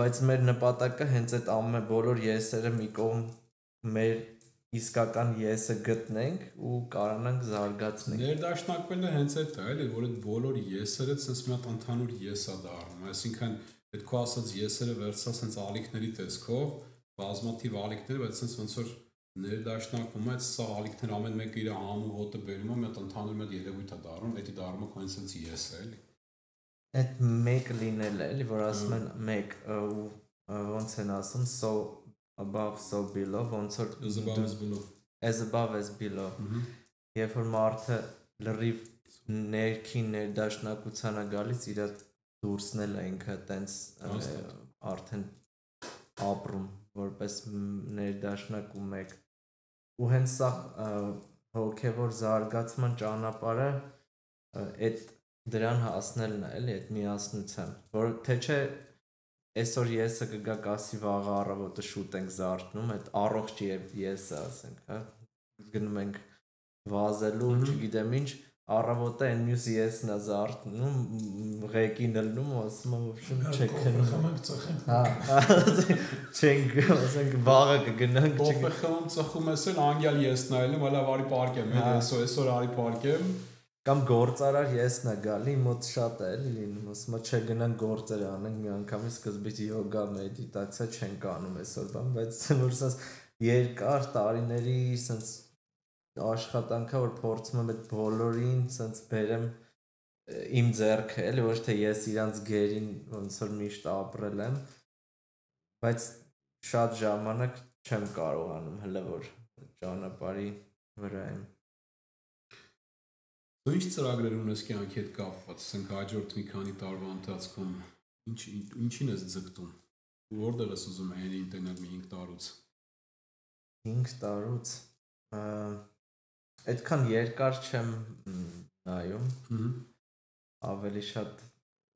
բայց մեր նպատակը հենց այդ ամեն բոլոր եսերը մի կողմ մեր իսկական եսը գտնենք ու կարողանանք զարգացնել։ Ներդաշնակվելը հենց այդ է, էլի, որ այդ բոլոր եսերը ցած մի հատ ընդհանուր ես է դառնում, այսինքն այդ քո ասած եսերը վերցած հենց ալիքների տեսքով, բազմաթիվ ալիքներ, բայց sense ոնց որ ներդաշնակվում է, սա ալիքներ ամեն մեկը իր համ ու հոտը բերում է, մի հատ ընդհանուր մի երևույթ է դառնում, դա դառնում է կոնսենս ես է, էլի։ Այդ մեկ լինել է, էլի, որ ասում են մեկ ու ոնց են ասում so above so below, ոնց որ as above as below։ Երբ որ մարդը լրիվ ներքին ներդաշնակության է գալիս, իր դուրսնել է ինքը տենց արդեն ապրում որպես ներդաշնակ ու մեկ ու հենց սա հոգևոր զարգացման ճանապարհը այդ դրան հասնելն է էլի այդ միասնության որ թե չէ այսօր եսը կգա կասի վաղը առավոտը շուտ ենք զարթնում այդ առողջ եսը ասենք հա գնում ենք վազելու չգիտեմ ինչ առավոտը այն մյուս եսն է զարթնում ղեկին ելնում ու ասում եմ ոբշեմ չեք խմենք ծխենք հա չենք ասենք վաղը կգնանք կոֆե խմում ծխում ես էլ անգյալ եսն է ելնում հələ վարի պարկեմ այսօր արի պարկեմ կամ գործարար եսն է գալի մոտ շատ է էլի լինում ասում եմ չէ գնանք գործեր անենք մի անգամից սկզբից յոգա մեդիտացիա չենք անում այսօր բան բայց որ ասես երկար տարիների sense աշխատանքա որ փորձում եմ այդ բոլորին sense բերեմ իմ ձեռքը էլի ոչ թե ես իրանց գերին ոնց որ միշտ ապրել եմ բայց շատ ժամանակ չեմ կարողանում հələ որ ճանապարհի վրա եմ Դու ինչ ծրագրեր ունես կյանքի հետ կապված ասենք հաջորդ մի քանի տարվա ընթացքում ինչին ես ձգտում որտեղ ես ուզում այն ինտերնետ մի 5 տարուց 5 տարուց այդքան երկար չեմ նայում ավելի շատ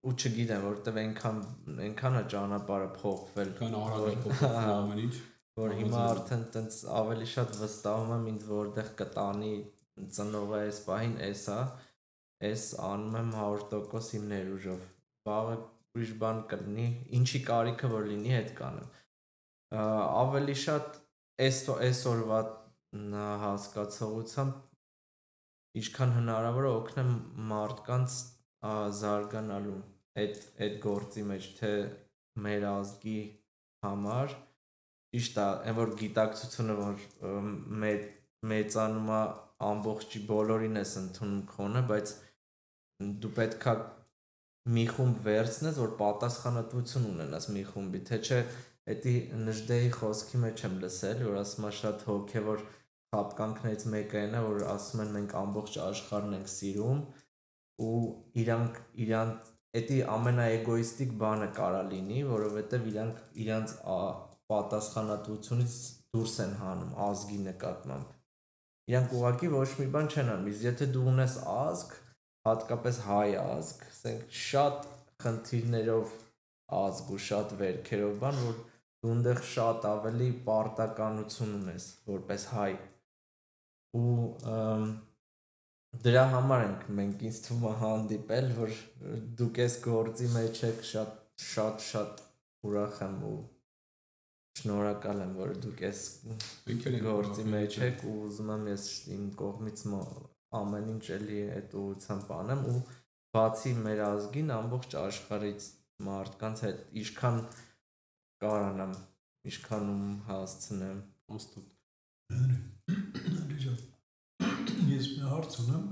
ու չգիտեմ որտեվ այնքան է ճանապարհը փոխվել քան արագ է փոխվում ամեն ինչ որ հիմա արդեն տենց ավելի շատ վստահում եմ ինձ որտեղ կտանի ծնողը այս պահին էս անում եմ 100% իմ ներուժով վաղը ուրիշ բան կլինի ինչի կարիքը որ լինի այդ կանեմ ավելի շատ այսօրվա հասկացողությամբ ինչքան հնարավոր է օգնեմ մարդկանց զարգանալու այդ գործի մեջ թե մեր ազգի համար ճիշտ է այն որ գիտակցությունը որ մեծանում է ամբողջի բոլորին ես ընդունում քոնը բայց դու պետքա մի խումբ վերցնես որ պատասխանատվություն ունենաս մի խումբի թե չէ էդի նժդեի խոսքի մեջ եմ լսել որ ասում է շատ հոգևոր խապկանքներից մեկը այն է որ ասում են մենք ամբողջ աշխարհն ենք սիրում ու իրանք էդի ամենաեգոիստիկ բանը կարա լինի որովհետև իրանք պատասխանատվությունից դուրս են հանում ազգի նկատմամբ իրանք ուղղակի ոչ մի բան չեն անում իսկ եթե դու ունես ազգ հատկապես հայ ազգ ասենք շատ խնդիրներով ազգ ու շատ վերքերով բան որ դու այնտեղ շատ ավելի պարտականություն ունես որպես հայ ու դրա համար ենք մենք ինձ թվում է հանդիպել որ դուք այս գործի մեջ եք շատ ուրախ եմ ու շնորհակալ եմ որ դուք այս գործի մեջ եք ու ուզում եմ ես իմ կողմից ամեն ինչ էլի այդ ուղղությամբ անեմ ու բացի մեր ազգին ամբողջ աշխարհից մարդկանց հետ ինչքան կարողանամ ինչքանում հասցնեմ ես մի հարց ունեմ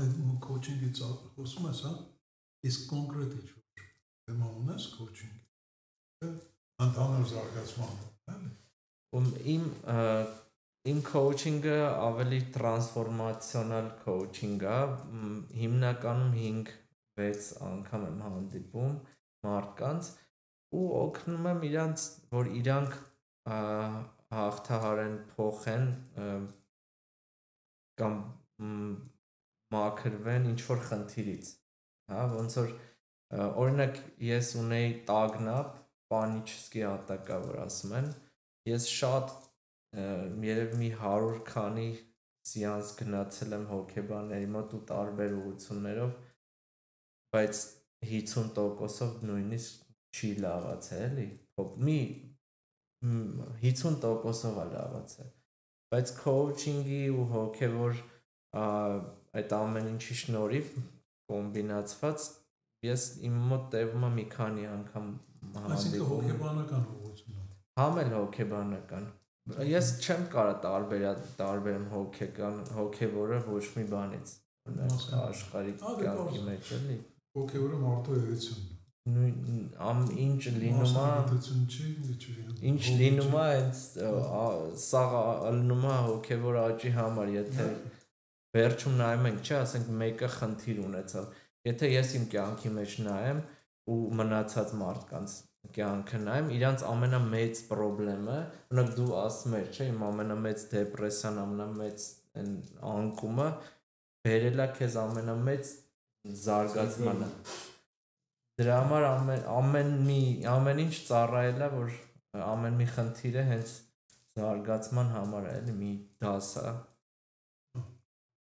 այդ կոչինգից խոսում ես հա իսկ կոնկրետ ինչ թեմա ունես կոչինգ Անտանուր զարգացման իմ coaching-ը ավելի տրանսֆորմացիոնալ coaching է հիմնականում 5-6 անգամ եմ հանդիպում մարդկանց ու օգնում եմ իրանց որ իրանք հաղթահարեն փոխեն կամ մաքրվեն ինչ որ խնդիրից հա ոնց որ օրինակ ես ունեի տագնապ պանիչսկի ատակա որ ասում են ես շատ երևի մի 100 քանի սեանս գնացել եմ հոգեբանների մոտ ու տարբեր ուղղություններով բայց 50%-ով նույնիսկ չի լավացել էլի մի 50%-ով է լավացել բայց coaching-ի ու հոգևոր այդ ամեն ինչի շնորհիվ կոմբինացված ես իմ մոտ տևում է մի քանի անգամ Այսինքն հոգեբանական ուղղություն Համել հոգեբանական։ Ես չեմ կարող տարբերեմ հոգեվորը ոչ մի բանից։ Աշխարհի կյանքի մեջ էլի։ Հոգեվորը մարդու էությունն ինչ լինում է հենց սաղ ալնում է հոգևոր աճի համար, եթե վերջում նայում ենք, չէ, ասենք մեկը խնդիր ունեցավ, եթե ես իմ կյանքի մեջ նայեմ ու մնացած մարդկանց կյանքը նայեմ, իրանց ամենամեծ խնդիրը, օրինակ դու ասում ես, չէ, իմ ամենամեծ դեպրեսիան, ամենամեծ անկումը բերելա քեզ ամենամեծ զարգացմանը։ Դրա համար ամեն ինչ ծառայելա, որ ամեն մի խնդիրը հենց զարգացման համար է, էլի մի դաս է։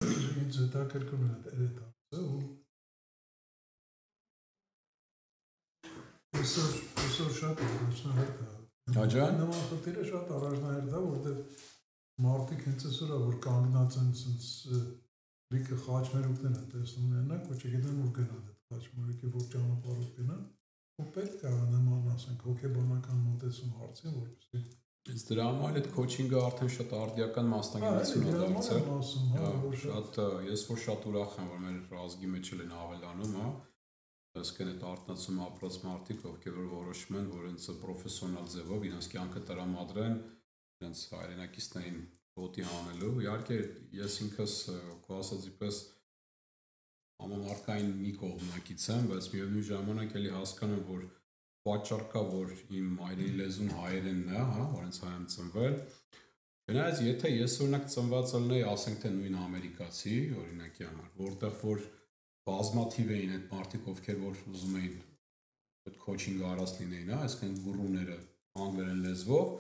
Ինձ հետաքրքրում է այդ հարցը ու այսօր շատ առաջնահերթ է։ Աջան նման խնդիրը շատ առաջնահերթ է, որովհետև մարդիկ հենց այսօր որ կանգնած են ցած լիքը խաչմերուկներ են տեսնում նրանք, որ չգիտեն ուր գնան այդ խաչմերուկի որ ճանապարհով գնան, ու պետք է նման ասենք հոգեբանական մոտեցում հարցին, որպեսզի Իսկ դրա համար այդ քոչինգը արդեն շատ արդիական մասնագիտություն է դարձել։ Շատ ես որ շատ ուրախ եմ, որ մեր ազգի մեջ են ավելանում, հա։ Այսինքն այդ արտնացում ապրած մարդիկ, ովքեր որ որոշում են, որ ինձ պրոֆեսիոնալ ձևով իրենց կյանքը տրամադրեն, իրենց հայրենակիցներին գոտի հանելու։ Իհարկե ես ինքս քո ասածի պես համամարտկային մի կողմնակից եմ, բայց միևնույն ժամանակ էլի հասկանում եմ, որ պատճառ կա, որ իմ հայրենի լեզուն հայերենն է, հա, որ ինձ հայ եմ ծնվել։ Չնայած եթե ես օրինակ ծնված ելնեի, ասենք թե նույն ամերիկացի, օրինակի համար, որտեղ որ բազմաթիվ էին այդ մարդիկ, ովքեր որ ուզում էին այդ քոչինգ արած լինեին, հա, այսինքն գուրուները անգլերեն լեզվով,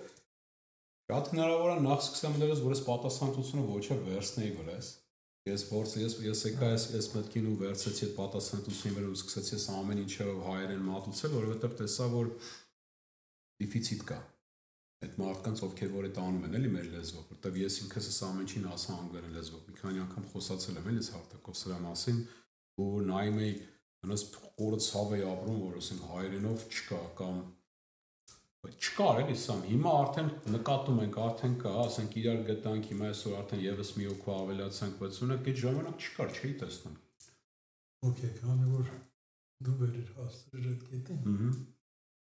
շատ հնարավոր է նախ սկսեմ դերս, որ այս պատասխանատվությունը ոչը վերցնեի վրաս։ Ես եկա այս մտքին ու վերցեցի այդ պատասխանատվությունի վրա ու սկսեցի այս ամեն ինչը հայերեն մատուցել, որովհետև տեսա, որ դեֆիցիտ կա այդ մարդկանց, ովքեր որ այդ անում են, էլի մեր լեզվով, որտեղ ես ինքս այս ամեն ինչին ասա անգլերեն լեզվով։ Մի քանի անգամ խոսացել եմ էլի հարթակով սրա մասին, ու նայում էի, այնպես խորը ցավ էի ապրում, որ ասենք հայերենով չկա կամ չկար էլի սա։ Հիմա արդեն նկատում ենք, արդեն կա, ասենք իրար գտանք, հիմա այսօր արդեն եւս մի օքու ավելացանք, բայց ունենք այդ ժամանակ չկար, չէի տեսնում։ Okay, քանի որ դու վերիր հասցրել այդ կետին։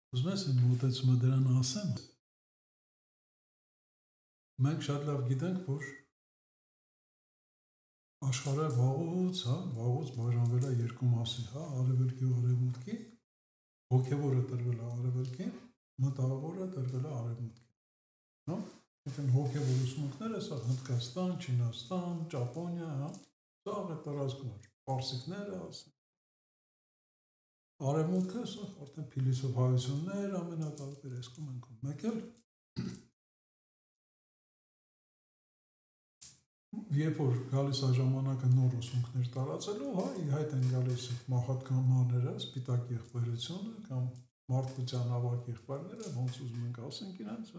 Ուզում ես իմ մոտեցումը դրան ասեմ։ Մենք շատ լավ գիտենք, որ աշխարհը վաղուց բաժանվել է երկու մասի, հա, արևելքի ու արևմուտքի, հոգևորը տրվել է արևելքին, մտավորը տրվել է արևմուտքին, հա, այսինքն հոգևոր ուսմունքները սա Հնդկաստան, Չինաստան, Ճապոնիա, հա, սա տարածքում է, պարսիկները, ասենք, արևմուտքը սա արդեն փիլիսոփայություններ ամենատարբեր այսքում ենք, մեկ էլ երբ որ գալիս է ժամանակը նոր ուսմունքներ տարածելու, հա, ի հայտ են գալիս մահատկանները, սպիտակ եղբայրությունը կամ մարդկության ավագ եղբայրները, ոնց ուզում ենք ասենք իրանց,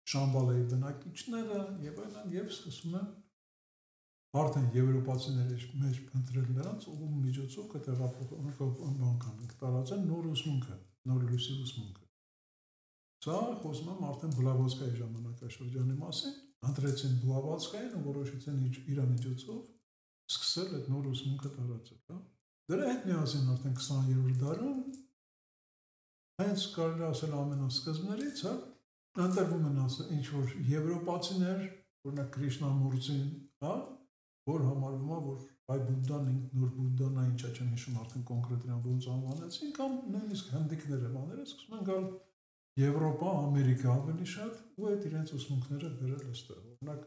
Շամբալեի բնակիչները եւ այլն, եւ սկսում են արդեն եվրոպացիների մեջ փնտրել նրանց, ում միջոցով կտեղափոխեն տարածեն նոր ուսմունքը, նոր լույսի ուսմունքը։ Սա խոսում եմ արդեն Բլավատսկայի ժամանակաշրջանի մասին, ընտրեցին Բլավատսկային ու որոշեցին իր միջոցով սկսել այդ նոր ուսմունքը տարածել, հա։ Դրա հետ միասին արդեն 20-րդ դարում հենց կարելի ասել ամենասկզբներից, հա, ընտրվում են ասել ինչ որ եվրոպացիներ, օրինակ Կրիշնամուրտին, հա, որ համարվում է, որ այ Բուդդան, նոր Բուդդան, ինչա չեմ հիշում արդեն կոնկրետ իրան ոնց անվանեցին, կամ նույնիսկ հնդիկները բաները սկսում են գալ Եվրոպա, Ամերիկա ավելի շատ, ու այդ իրենց ուսմունքները բերել այստեղ։ Օրինակ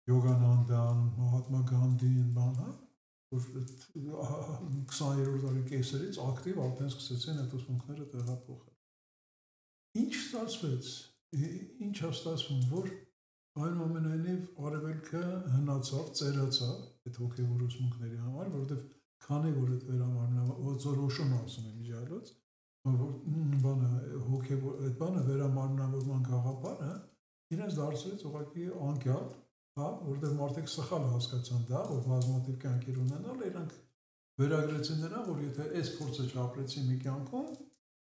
Յոգանանդան, Մահատմա Գանդին, բան, հա, որ 20-րդ դարի կեսերից ակտիվ արդեն սկսեցին այդ ուսմունքները տեղափոխել։ Ինչ ստացվեց, ինչ է ստացվում, որ այնուամենայնիվ արևելքը հնացավ, ծերացավ այդ հոգևոր ուսմունքների համար, որովհետև քանի որ այդ վերամարմնավորումը ասում եմ իջալոց, բանը հոգևոր այդ բանը վերամարմնավորման գաղափարը իրենց դարձրեց ուղղակի անկյալ, հա, որտեղ մարդիկ սխալ հասկացան դա, որ բազմաթիվ կյանքեր ունենալ, իրանք վերագրեցին նրան, որ եթե այս փորձը չապրեցի մի կյանքում,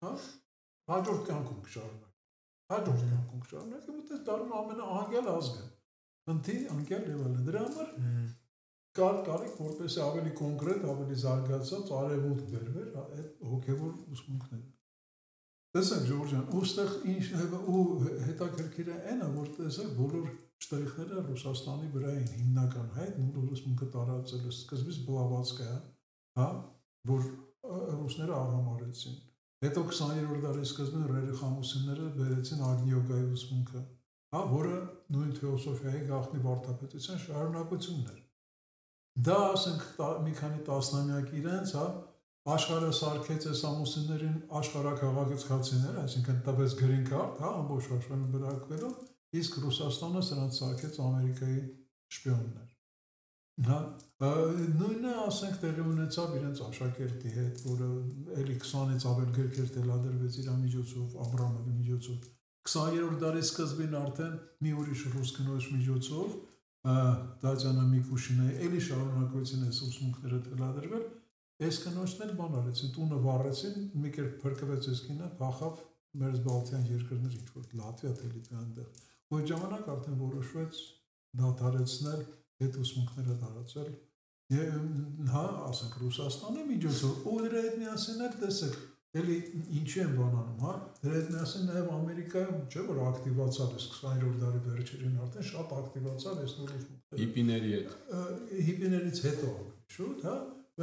հա, հաջորդ կյանքում կշարունակի։ հաջորդ կյանքում շարունակի, ու դա դառնում ամենաանկյալ ազգը։ Ընթի անկյալ եւ այլն։ Դրա համար կարիք որպես ավելի կոնկրետ, ավելի զարգացած արևմուտք բերվեր այդ հոգևոր ուսմունքները։ Տեսեք Ժորժյան, ուստեղ ինչ ու հետաքրքիր է այնը, որ տեսեք բոլոր շտրիխները Ռուսաստանի վրա են հիմնական հայտ, նույն ուսմունքը տարածել սկզբից Բլավատսկայա, հա, որ ռուսները աղամարեցին։ Հետո 20-րդ դարի սկզբին Ռերիխամուսինները բերեցին Ագնիոգայի ուսմունքը, հա, որը նույն թեոսոֆիայի գաղտնի վարդապետության շարունակությունն էր։ Դա ասենք մի քանի տասնամյակ իրենց, հա, աշխարհը սարքեց այս ամուսիններին աշխարհաքաղաքացիներ, այսինքն տվեց green card, հա, ամբողջ աշխարհում բնակվելու, իսկ Ռուսաստանը սրանց սարքեց Ամերիկայի շպիոններ։ Հա, նույնը ասենք տեղի ունեցավ իրենց աշակերտի հետ, որը էլի 20-ից ավել գրքեր թելադրվեց իր միջոցով, Աբրամովի միջոցով։ 20-րդ դարի սկզբին արդեն մի ուրիշ ռուս կնոջ միջոցով Տատյանա Միկուշինայի էլի շարունակվեցին այս ուսմունքները թելադրվել, այս կնոջն էլ բան արեցին, տունը վառեցին, մի կերպ փրկվեց այս կինը, փախավ մեր Բալթյան երկրներ, ինչ-որ Լատվիա թե Լիտվա այնտեղ։ Ու այդ ժամանակ արդեն որոշվեց դադարեցնել այդ ուսմունքները տարածել, հա, ասենք Ռուսաստանի միջոցով, ու դրա հետ միասին էլ տեսեք, էլի ինչի են բանանում, հա, դրա հետ միասին նաև Ամերիկայում, չէ՞ որ ակտիվացավ այս 20-րդ դարի վերջերին արդեն շատ ակտիվացավ այս նոր ուսմունքները։ Հիպիների հետ։ Հիպիներից հետո, շուտ, հա,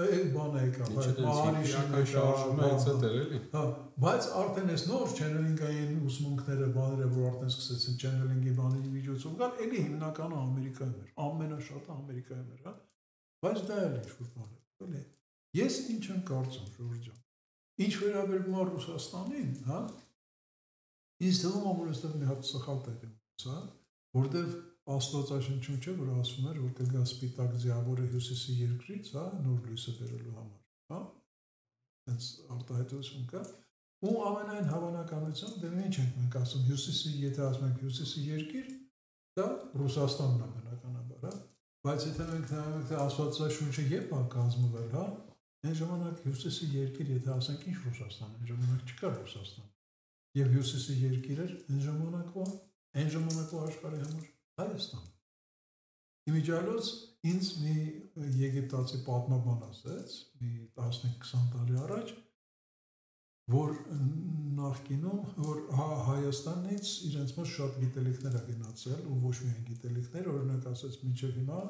այդ բանը եկավ, Մահարիշինը շարժումը etc. էլի։ Հա, բայց արդեն այս նոր չենելինգային ուսմունքները, բաները, որ արդեն սկսեցին չենելինգի բանի միջոցով գալ, էլի հիմնականը Ամերիկայում էր, ամենաշատը Ամերիկայում էր, հա։ Բայց դա էլ ինչ-որ բան է, էլի։ Ես ինչ եմ կարծում, Ժորժ ջան։ Ինչ վերաբերում է Ռուսաստանին, հա, ինձ թվում է, որ այստեղ մի հատ սխալ տեղի ունեցա, որտեղ Աստվածաշնչում չէ, որ ասում էր, որ կգա սպիտակ ձիավորը հյուսիսի երկրից, հա, նոր լույսը բերելու համար, հա, հենց արտահայտություն կա, ու ամենայն հավանականությամբ դե ինչ ենք մենք ասում, հյուսիսի, եթե ասում ենք հյուսիսի երկիր, դա Ռուսաստանն է բնականաբար, հա, բայց եթե մենք նայում ենք, թե Աստվածաշունչը երբ է կազմվել, հա, այն ժամանակ հյուսիսի երկիր, եթե ասենք ինչ Ռուսաստան, այն ժամանակ չկար Ռուսաստան, եւ հյուսիսի երկիր էր այն ժամանակվա աշխարհի համար Հայաստան։ Իմիջիալոց ինձ մի եգիպտացի պատմաբան ասեց, մի 15-20 տարի առաջ, որ նախկինում, որ Հայաստանից իրենց մոտ շատ գիտելիքներ է գնացել, ու ոչ միայն գիտելիքներ, օրինակ ասեց մինչև հիմա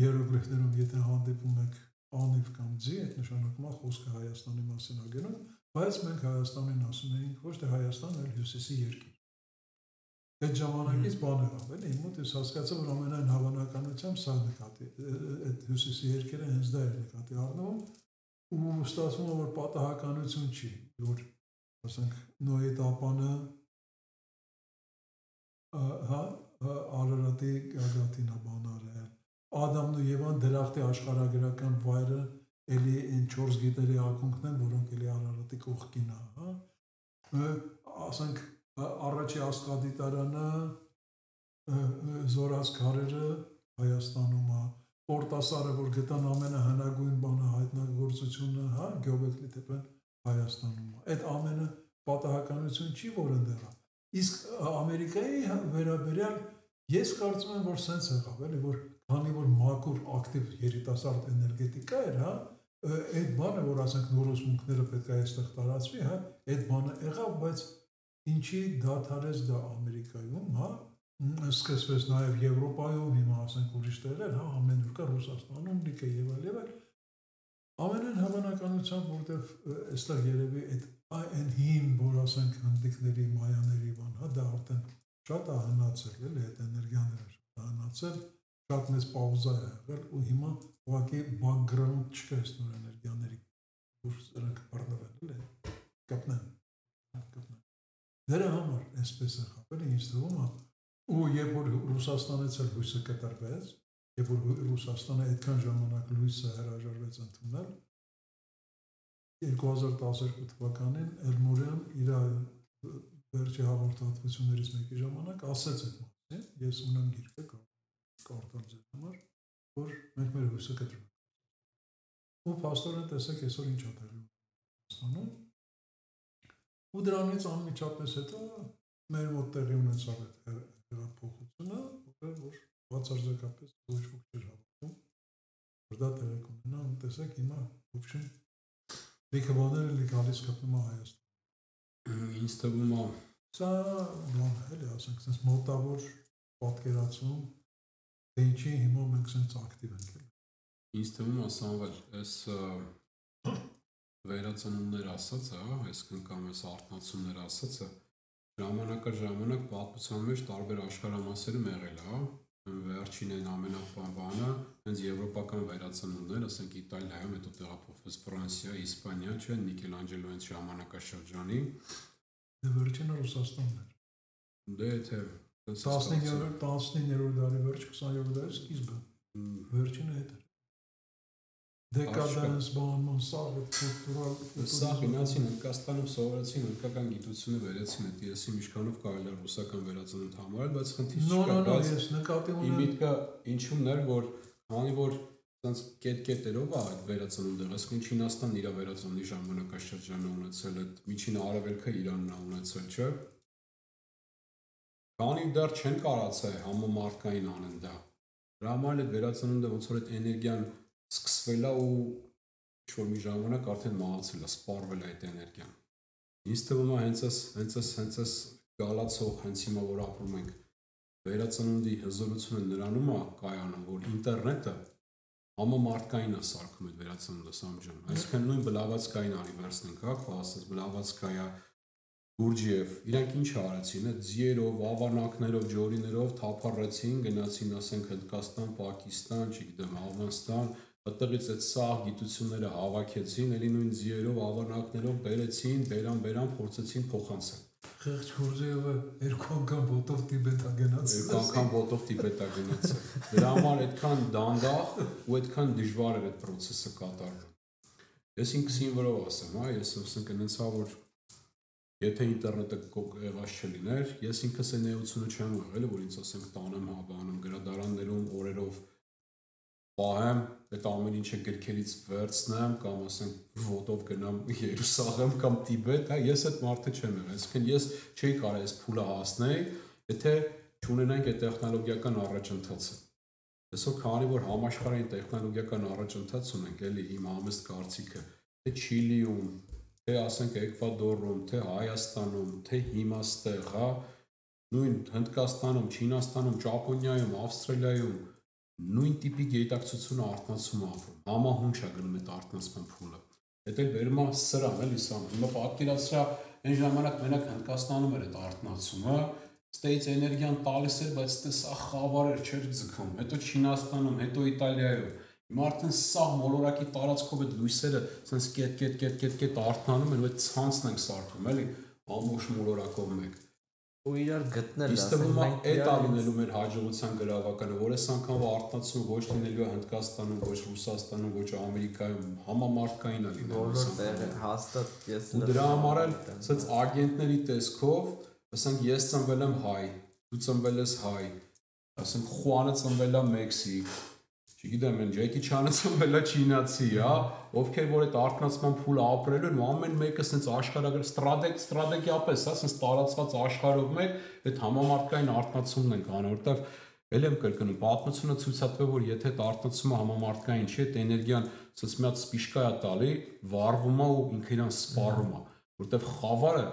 հիերոգլիֆներում եթե հանդիպում եք անիվ կամ ձի, այդ նշանակում է խոսքը Հայաստանի մասին է գնում, բայց մենք Հայաստանին ասում էինք ոչ թե Հայաստան, այլ հյուսիսի երկիր։ Այդ ժամանակից բան եղավ, էլի, իմ մոտ ես հասկացա, որ ամենայն հավանականությամբ սա նկատի, այդ հյուսիսի երկերը հենց դա էր նկատի առնում, ու ստացվում է, որ պատահականություն չի, որ, ասենք, Նոյի տապանը, հա, Արարատի գագաթին է բան արել, Ադամն ու Եվան դրախտի աշխարհագրական վայրը էլի այն 4 գետերի ակունքն են, որոնք էլի Արարատի կողքին է, հա, ասենք, առաջի աստղադիտարանը, Զորաց քարերը Հայաստանում է, Պորտասարը, որ գտան ամենահնագույն բանը հայտնագործությունը, հա, Գյոբեկլի թեփեն Հայաստանում է։ Այդ ամենը պատահականություն չի, որ ընդեղ է։ Իսկ Ամերիկայի վերաբերյալ ես կարծում եմ, որ սենց եղավ, էլի, որ քանի որ մաքուր ակտիվ երիտասարդ էներգետիկա էր, հա, այդ բանը, որ ասենք նոր ուսմունքները պետք է այստեղ տարածվի, հա, այդ բանը եղավ, բայց ինչի դադարեց դա Ամերիկայում, հա, սկսվեց նաև Եվրոպայում, հիմա ասենք ուրիշ տեղեր, հա, ամենուր կա Ռուսաստանում, լիքը եւ այլ եւ այլ։ Ամենայն հավանականությամբ, որտեվ այստեղ երևի այն հին, որ ասենք հնդիկների, մայաների բան, հա, դա արդեն շատ է հնացել, էլի, այդ էներգիաները շատ է հնացել, շատ մեծ պաուզա է եղել ու հիմա ուղղակի background չկա այս նոր էներգիաների, որ սրանք բռնվել, էլի, կապնեն։ Դրա համար այսպես է խապել, ինձ թվում է, ու երբ որ Ռուսաստանից էլ լույսը կտրվեց, երբ որ Ռուսաստանը այդքան ժամանակ լույսը հրաժարվեց ընդունել, 2012 թվականին Էլմորյան իր վերջի հաղորդատվություններից մեկի ժամանակ ասեց այդ մասին, ես ունեմ գիրքը կարդալ ձեր համար, որ մենք մեր լույսը կտրվենք։ Ու փաստորեն տեսեք այսօր ինչ է տեղի Ռուսաստանում։ Ու դրանից անմիջապես հետո մեր մոտ տեղի ունեցավ այդ հեղափոխությունը, որ բացարձակապես ոչ ոք չէր հավատում, որ դա տեղի կունենա, ու տեսեք հիմա ոբշեն լիքը բաներ էլի գալիս գտնում է Հայաստան։ Ինձ թվում է սա բան էլի ասենք, sense մոտավոր պատկերացում, թե ինչի հիմա մենք sense ակտիվ ենք էլի։ Ինձ թվում է Սամվել, այս վերածնունդներ ասածը, այսինքն կամ այս արտնացումներ ասածը ժամանակ պատմության մեջ տարբեր աշխարհամասերում եղել է, վերջին այն ամենաբանը, հենց եվրոպական վերածնունդներ, ասենք Իտալիայում, հետո տեղափոխվեց Ֆրանսիա, Իսպանիա, չէ, Միքելանջելոյի այս ժամանակաշրջանի։ Դե վերջինը Ռուսաստանն էր։ Դե թե 19-րդ դարի վերջ, 20-րդ դարի սկիզբը։ Վերջինը հետ էր։ Դեկադենս բանման սաղը կուլտուրալ սա գնացին Հնդկաստանում սովորեցին հնդկական գիտությունը վերեցին այդ եսի ինչքանով կարելի է ռուսական վերածնունդ համարել, բայց խնդիրը չկա, բայց ես նկատի ունեմ։ Իմ միտքը ինչու՞մն էր, որ քանի որ ցած կետ-կետերով է այդ վերածնունդը, այսինքն Չինաստանն իր վերածնունդի ժամանակաշրջանը ունեցել, այդ միջին արևելքը Իրանն է ունեցել, չէ՞։ Քանի դեռ չեն կարացել համամարտկային անեն դա։ Դրա համար էլ վերածնունդը ոնց որ այդ էներգիան սկսվել է ու ինչ-որ մի ժամանակ արդեն մահացել է, սպառվել է այդ էներգիան։ Ինձ թվում է հենց այս գալացող, հենց հիմա որ ապրում ենք, վերածնունդի հզորությունը նրանում է կայանում, որ ինտերնետը համամարտկային է սարքում այդ վերածնունդը Սամջան։ Այսինքն նույն Բլավատսկային արի վերցնենք, հա, ասած Բլավատսկայա, Գուրջիև, իրանք ինչ արեցին, այդ ձիերով, ավանակներով, ջորիներով թափառեցին, գնացին, ասենք Հնդկաստան, Պակիստան, չգիտեմ, Աֆղանստան, այդտեղից այդ սաղ գիտությունները հավաքեցին, էլի նույն ձիերով, ավանակներով բերեցին, բերան, փորձեցին փոխանցել։ Խեղճ Գուրջիևը 2 անգամ ոտով Տիբետ է գնացել։ 2 անգամ ոտով Տիբետ է գնացել։ Դրա համար այդքան դանդաղ ու այդքան դժվար էր այդ process-ը կատարվում։ Ես ինքս ինվրով ասեմ, հա, ես ասենք այնցա որ եթե ինտերնետը եղած չլիներ, ես ինքս այն էությունը չեմ եղել, որ ինձ ասենք տանեմ, հավանում, գրադարաններում օրերով պահեմ, այդ ամեն ինչը գրքերից վերցնեմ կամ ասենք ոտով գնամ Երուսաղեմ կամ Տիբետ, հա, ես այդ մարդը չեմ եղել, այսինքն ես չէի կարող այս փուլը հասնել, եթե չունենայինք այդ տեխնոլոգիական առաջընթացը։ Այսօր քանի որ համաշխարհային տեխնոլոգիական առաջընթաց ունենք, էլի իմ համեստ կարծիքը, թե Չիլիում, թե ասենք Էկվադորում, թե Հայաստանում, թե հիմա ստեղ, հա, նույն Հնդկաստանում, Չինաստանում, Ճապոնիայում, Ավստրալիայում նույն տիպի գիտակցությունը արտնացում ապրում, համահունչ է գնում այդ արտնացման փուլը։ Դա էլ վերում է սրան, էլի սա։ Հիմա պատկերացրա այն ժամանակ մենակ Հնդկաստանում էր այդ արտնացումը, ստեից էներգիան տալիս էր, բայց դա սա խավար էր չէր ձգում։ Հետո Չինաստանում, հետո Իտալիայում։ Հիմա արդեն սա մոլորակի տարածքով այդ լույսերը sense կետ արտնանում են, ու այդ ցանցն ենք սարքում, էլի, ամբողջ մոլորակով մեկ։ Ու իրար գտնել, ասենք մենք այդ ալինելու մեր հաջողության գրավականը, որ այս անգամ արտնացումը ոչ լինելու է Հնդկաստանում, ոչ Ռուսաստանում, ոչ Ամերիկայում, համամարտկային է լինելու։ Որտեղ հաստատ ես դրա համար էլ ասած ագենտների տեսքով, ասենք ես ծնվել եմ հայ, դու ծնվել ես հայ, ասենք Խուանը ծնվել է Մեքսիկ, չգիտեմ, Ջեկի Չանը ծնվել է չինացի, հա, ովքեր որ այդ արտնացման փուլը ապրելու են, ամեն մեկը sense աշխարհագրի ստրատեգիապես, հա, sense տարածված աշխարհով մեկ այդ համամարտկային արտնացումն են անում, որովհետև ել եմ կրկնում, պատմությունը ցույց է տվել, որ եթե այդ արտնացումը համամարտկային չի, այդ էներգիան sense մի հատ սպիշկա է տալի, վառվում է ու ինքը իրան սպառում է, որովհետև խավարը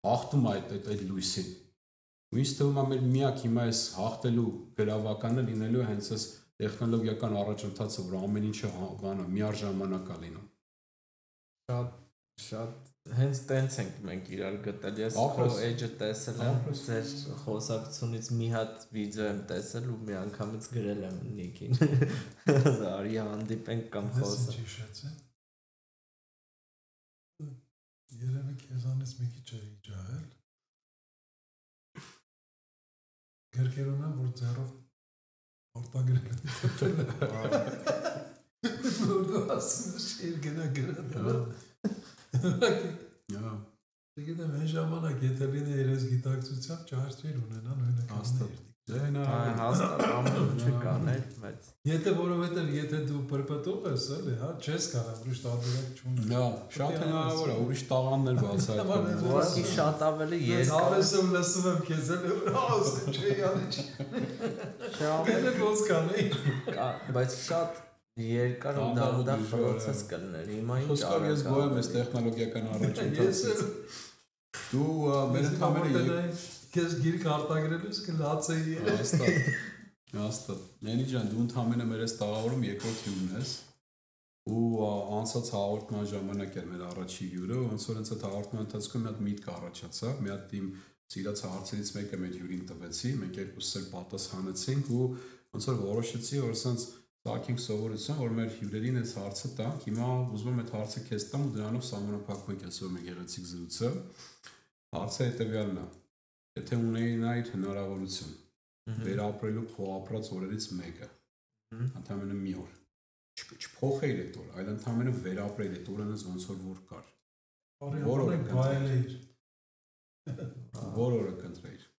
հաղթում է այդ լույսին։ Ու ինձ թվում է մեր միակ հիմա այս հաղթելու գրավականը լինելու է հենց այս տեխնոլոգիական առաջընթացը, որ ամեն ինչը բանը միաժամանակ է լինում։ Շատ հենց տենց ենք մենք իրար գտել։ Ես քո էջը տեսել եմ, ձեր խոսակցությունից մի հատ վիդեո եմ տեսել ու մի անգամից գրել եմ Նիկին։ Արի հանդիպենք կամ խոսենք։ Երևի քեզանից մի քիչ է իջահել։ Գրքեր ունեմ, որ ձեռով արտագրել եմ տպել։ Որ դու ասում ես շիր գնա գրել։ Չգիտեմ, այն ժամանակ եթե լինի իրենց գիտակցությամբ չհարցեր ունենա նույնը կաստել։ Հաստատ ամեն չկաներ, բայց Եթե որովհետև եթե դու պրպտող ես, էլի, հա, չես կարող ուրիշ տարբերակ չունի։ Հա, շատ հնարավոր է, ուրիշ տաղաններ բացահայտել։ ուղղակի շատ ավելի երկար։ Հավեսում լսում եմ քեզ, էլի, ասում չի անի։ Շամենը ոնց կանեի։ Բայց շատ երկար ու դանդաղ process կլներ։ Հիմա ինչ Խոսքով ես գոյեմ այս տեխնոլոգիական առաջընթացից։ Դու մեր ընդհանրապես քեզ գիրք արտագրելուց կլացեի։ Հաստատ։ Նենի ջան, դու ընդհանրապես մեր այս տաղավարում երկրորդ հյուրն ես։ Ու անցած հաղորդման ժամանակ էր մեր առաջի հյուրը, ոնց որ այդ հաղորդման ընթացքում մի հատ միտք առաջացավ, մի հատ իմ սիրած հարցերից մեկը մեր հյուրին տվեցի, մենք երկուսս էլ պատասխանեցինք ու ոնց որ որոշեցի, որ ասենց Սարքինք սովորություն, որ մեր հյուրերին այս հարցը տանք, հիմա ուզում եմ այդ հարցը քեզ տամ ու դրանով սահմանափակում ենք այսօր մեր գեղեցիկ զրույցը։ Հարցը հետևյալն է. Եթե ունենայիր հնարավորություն վերապրելու քո ապրած օրերից մեկը, ընդհանրապես մի օր, չփոխեիր այդ օրը, այլ ընդհանրապես վերապրեիր այդ օրը ոնց որ կար։ Որ օրը վայելեիր։ Որ օրը կընտրեիր։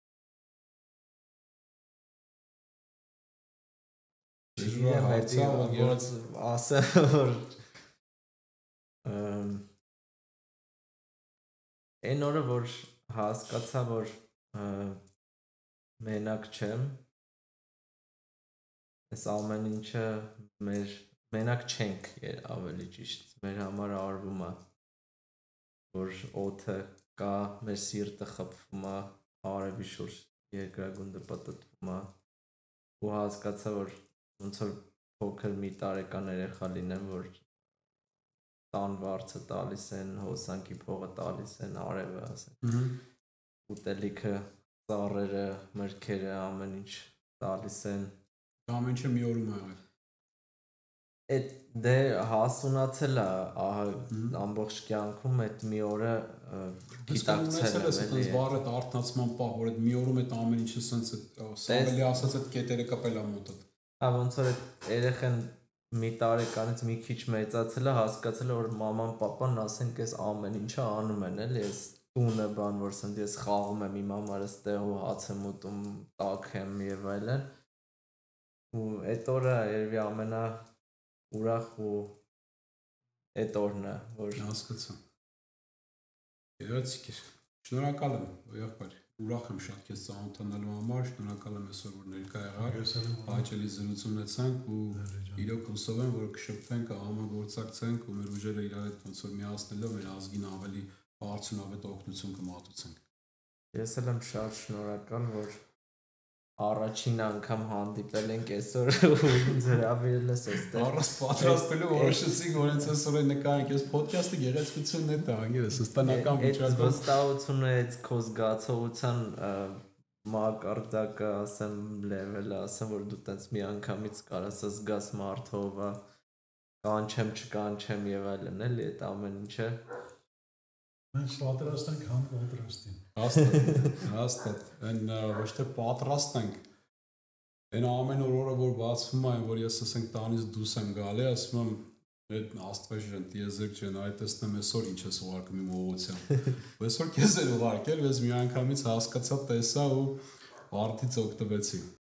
Ոնց ասեմ որ այն օրը որ հասկացա որ մենակ չեմ այս ամեն ինչը մենակ չենք ավելի ճիշտ մեր համար արվում է որ օդը կա մեր սիրտը խփվում է արևի շուրջ երկրագունդը պատտվում է ու հասկացա որ ոնց որ փոքր մի տարեկան երեխա լինեմ, որ տան վարձը տալիս են, հոսանքի փողը տալիս են, արևը ասեն։ Ուտելիքը, ծառերը, մրգերը, ամեն ինչ տալիս են։ Ամեն ինչը մի օրում է եղել։ Այդ դե հասունացել է ամբողջ կյանքում այդ մի օրը գիտակցել է, այսպես վառը արթնացման պահ, որ այդ մի օրում այդ ամեն ինչը սենց սավելի ասած այդ կետերը կապել է մոտդ։ Ոնց որ երեխան մի տարեկանից մի քիչ մեծացել է, հասկացել է որ մաման, պապան ասենք այս ամեն ինչը անում են, էլի, այս տունը բան, որ սենց ես խաղում եմ իմ համարս տեղ ու հաց եմ ուտում, տաք եմ եւ այլն։ Ու այդ օրը երևի ամենա ուրախ ու այդ օրն է, որ հասկացա։ Գեղեցիկ է։ Շնորհակալ եմ, եղբայր։ Ուրախ եմ շատ քեզ ծանոթանալու համար, շնորհակալ եմ այսօր որ ներկա եղար, հաճելի զրույց ունեցանք ու իրոք հուսով եմ որ կշփվենք, համագործակցենք ու մեր ուժերը իրար հետ ոնց որ միացնելով մեր ազգին ավելի բարձրավետ օգնություն կմատուցենք։ Ես էլ եմ շատ շնորհակալ որ առաջին անգամ հանդիպել ենք այսօր ու ինձ հրավիրել ես այստեղ։ Առանց պատրաստելու որոշեցինք որ ինձ այսօր նկարենք, այս ոդքասթի գեղեցկությունն է դա, անգերս հստանական վիճակում։ Վստահությունը այդ քո զգացողության մակարդակը, ասեմ, լեվելը, ասեմ որ դու տենց մի անգամից կարաս զգաս մարդով, կանչեմ, չկանչեմ եւ այլն, էլի այդ ամեն ինչը։ Մենք պատրաստ ենք պատրաստին։ Հաստատ, այն ոչ թե պատրաստ ենք, այն ամեն օրը որ բացվում է, որ ես ասենք տանից դուրս եմ գալի, ասում եմ այդ աստվածաշեն տիեզերք չեն, այ տեսնեմ այսօր ինչ ես ուղարկում իմ ուղղությամբ։ Այսօր քեզ էլ ուղարկել, ես մի անգամից հասկացա, տեսա ու արդից օգտվեցի։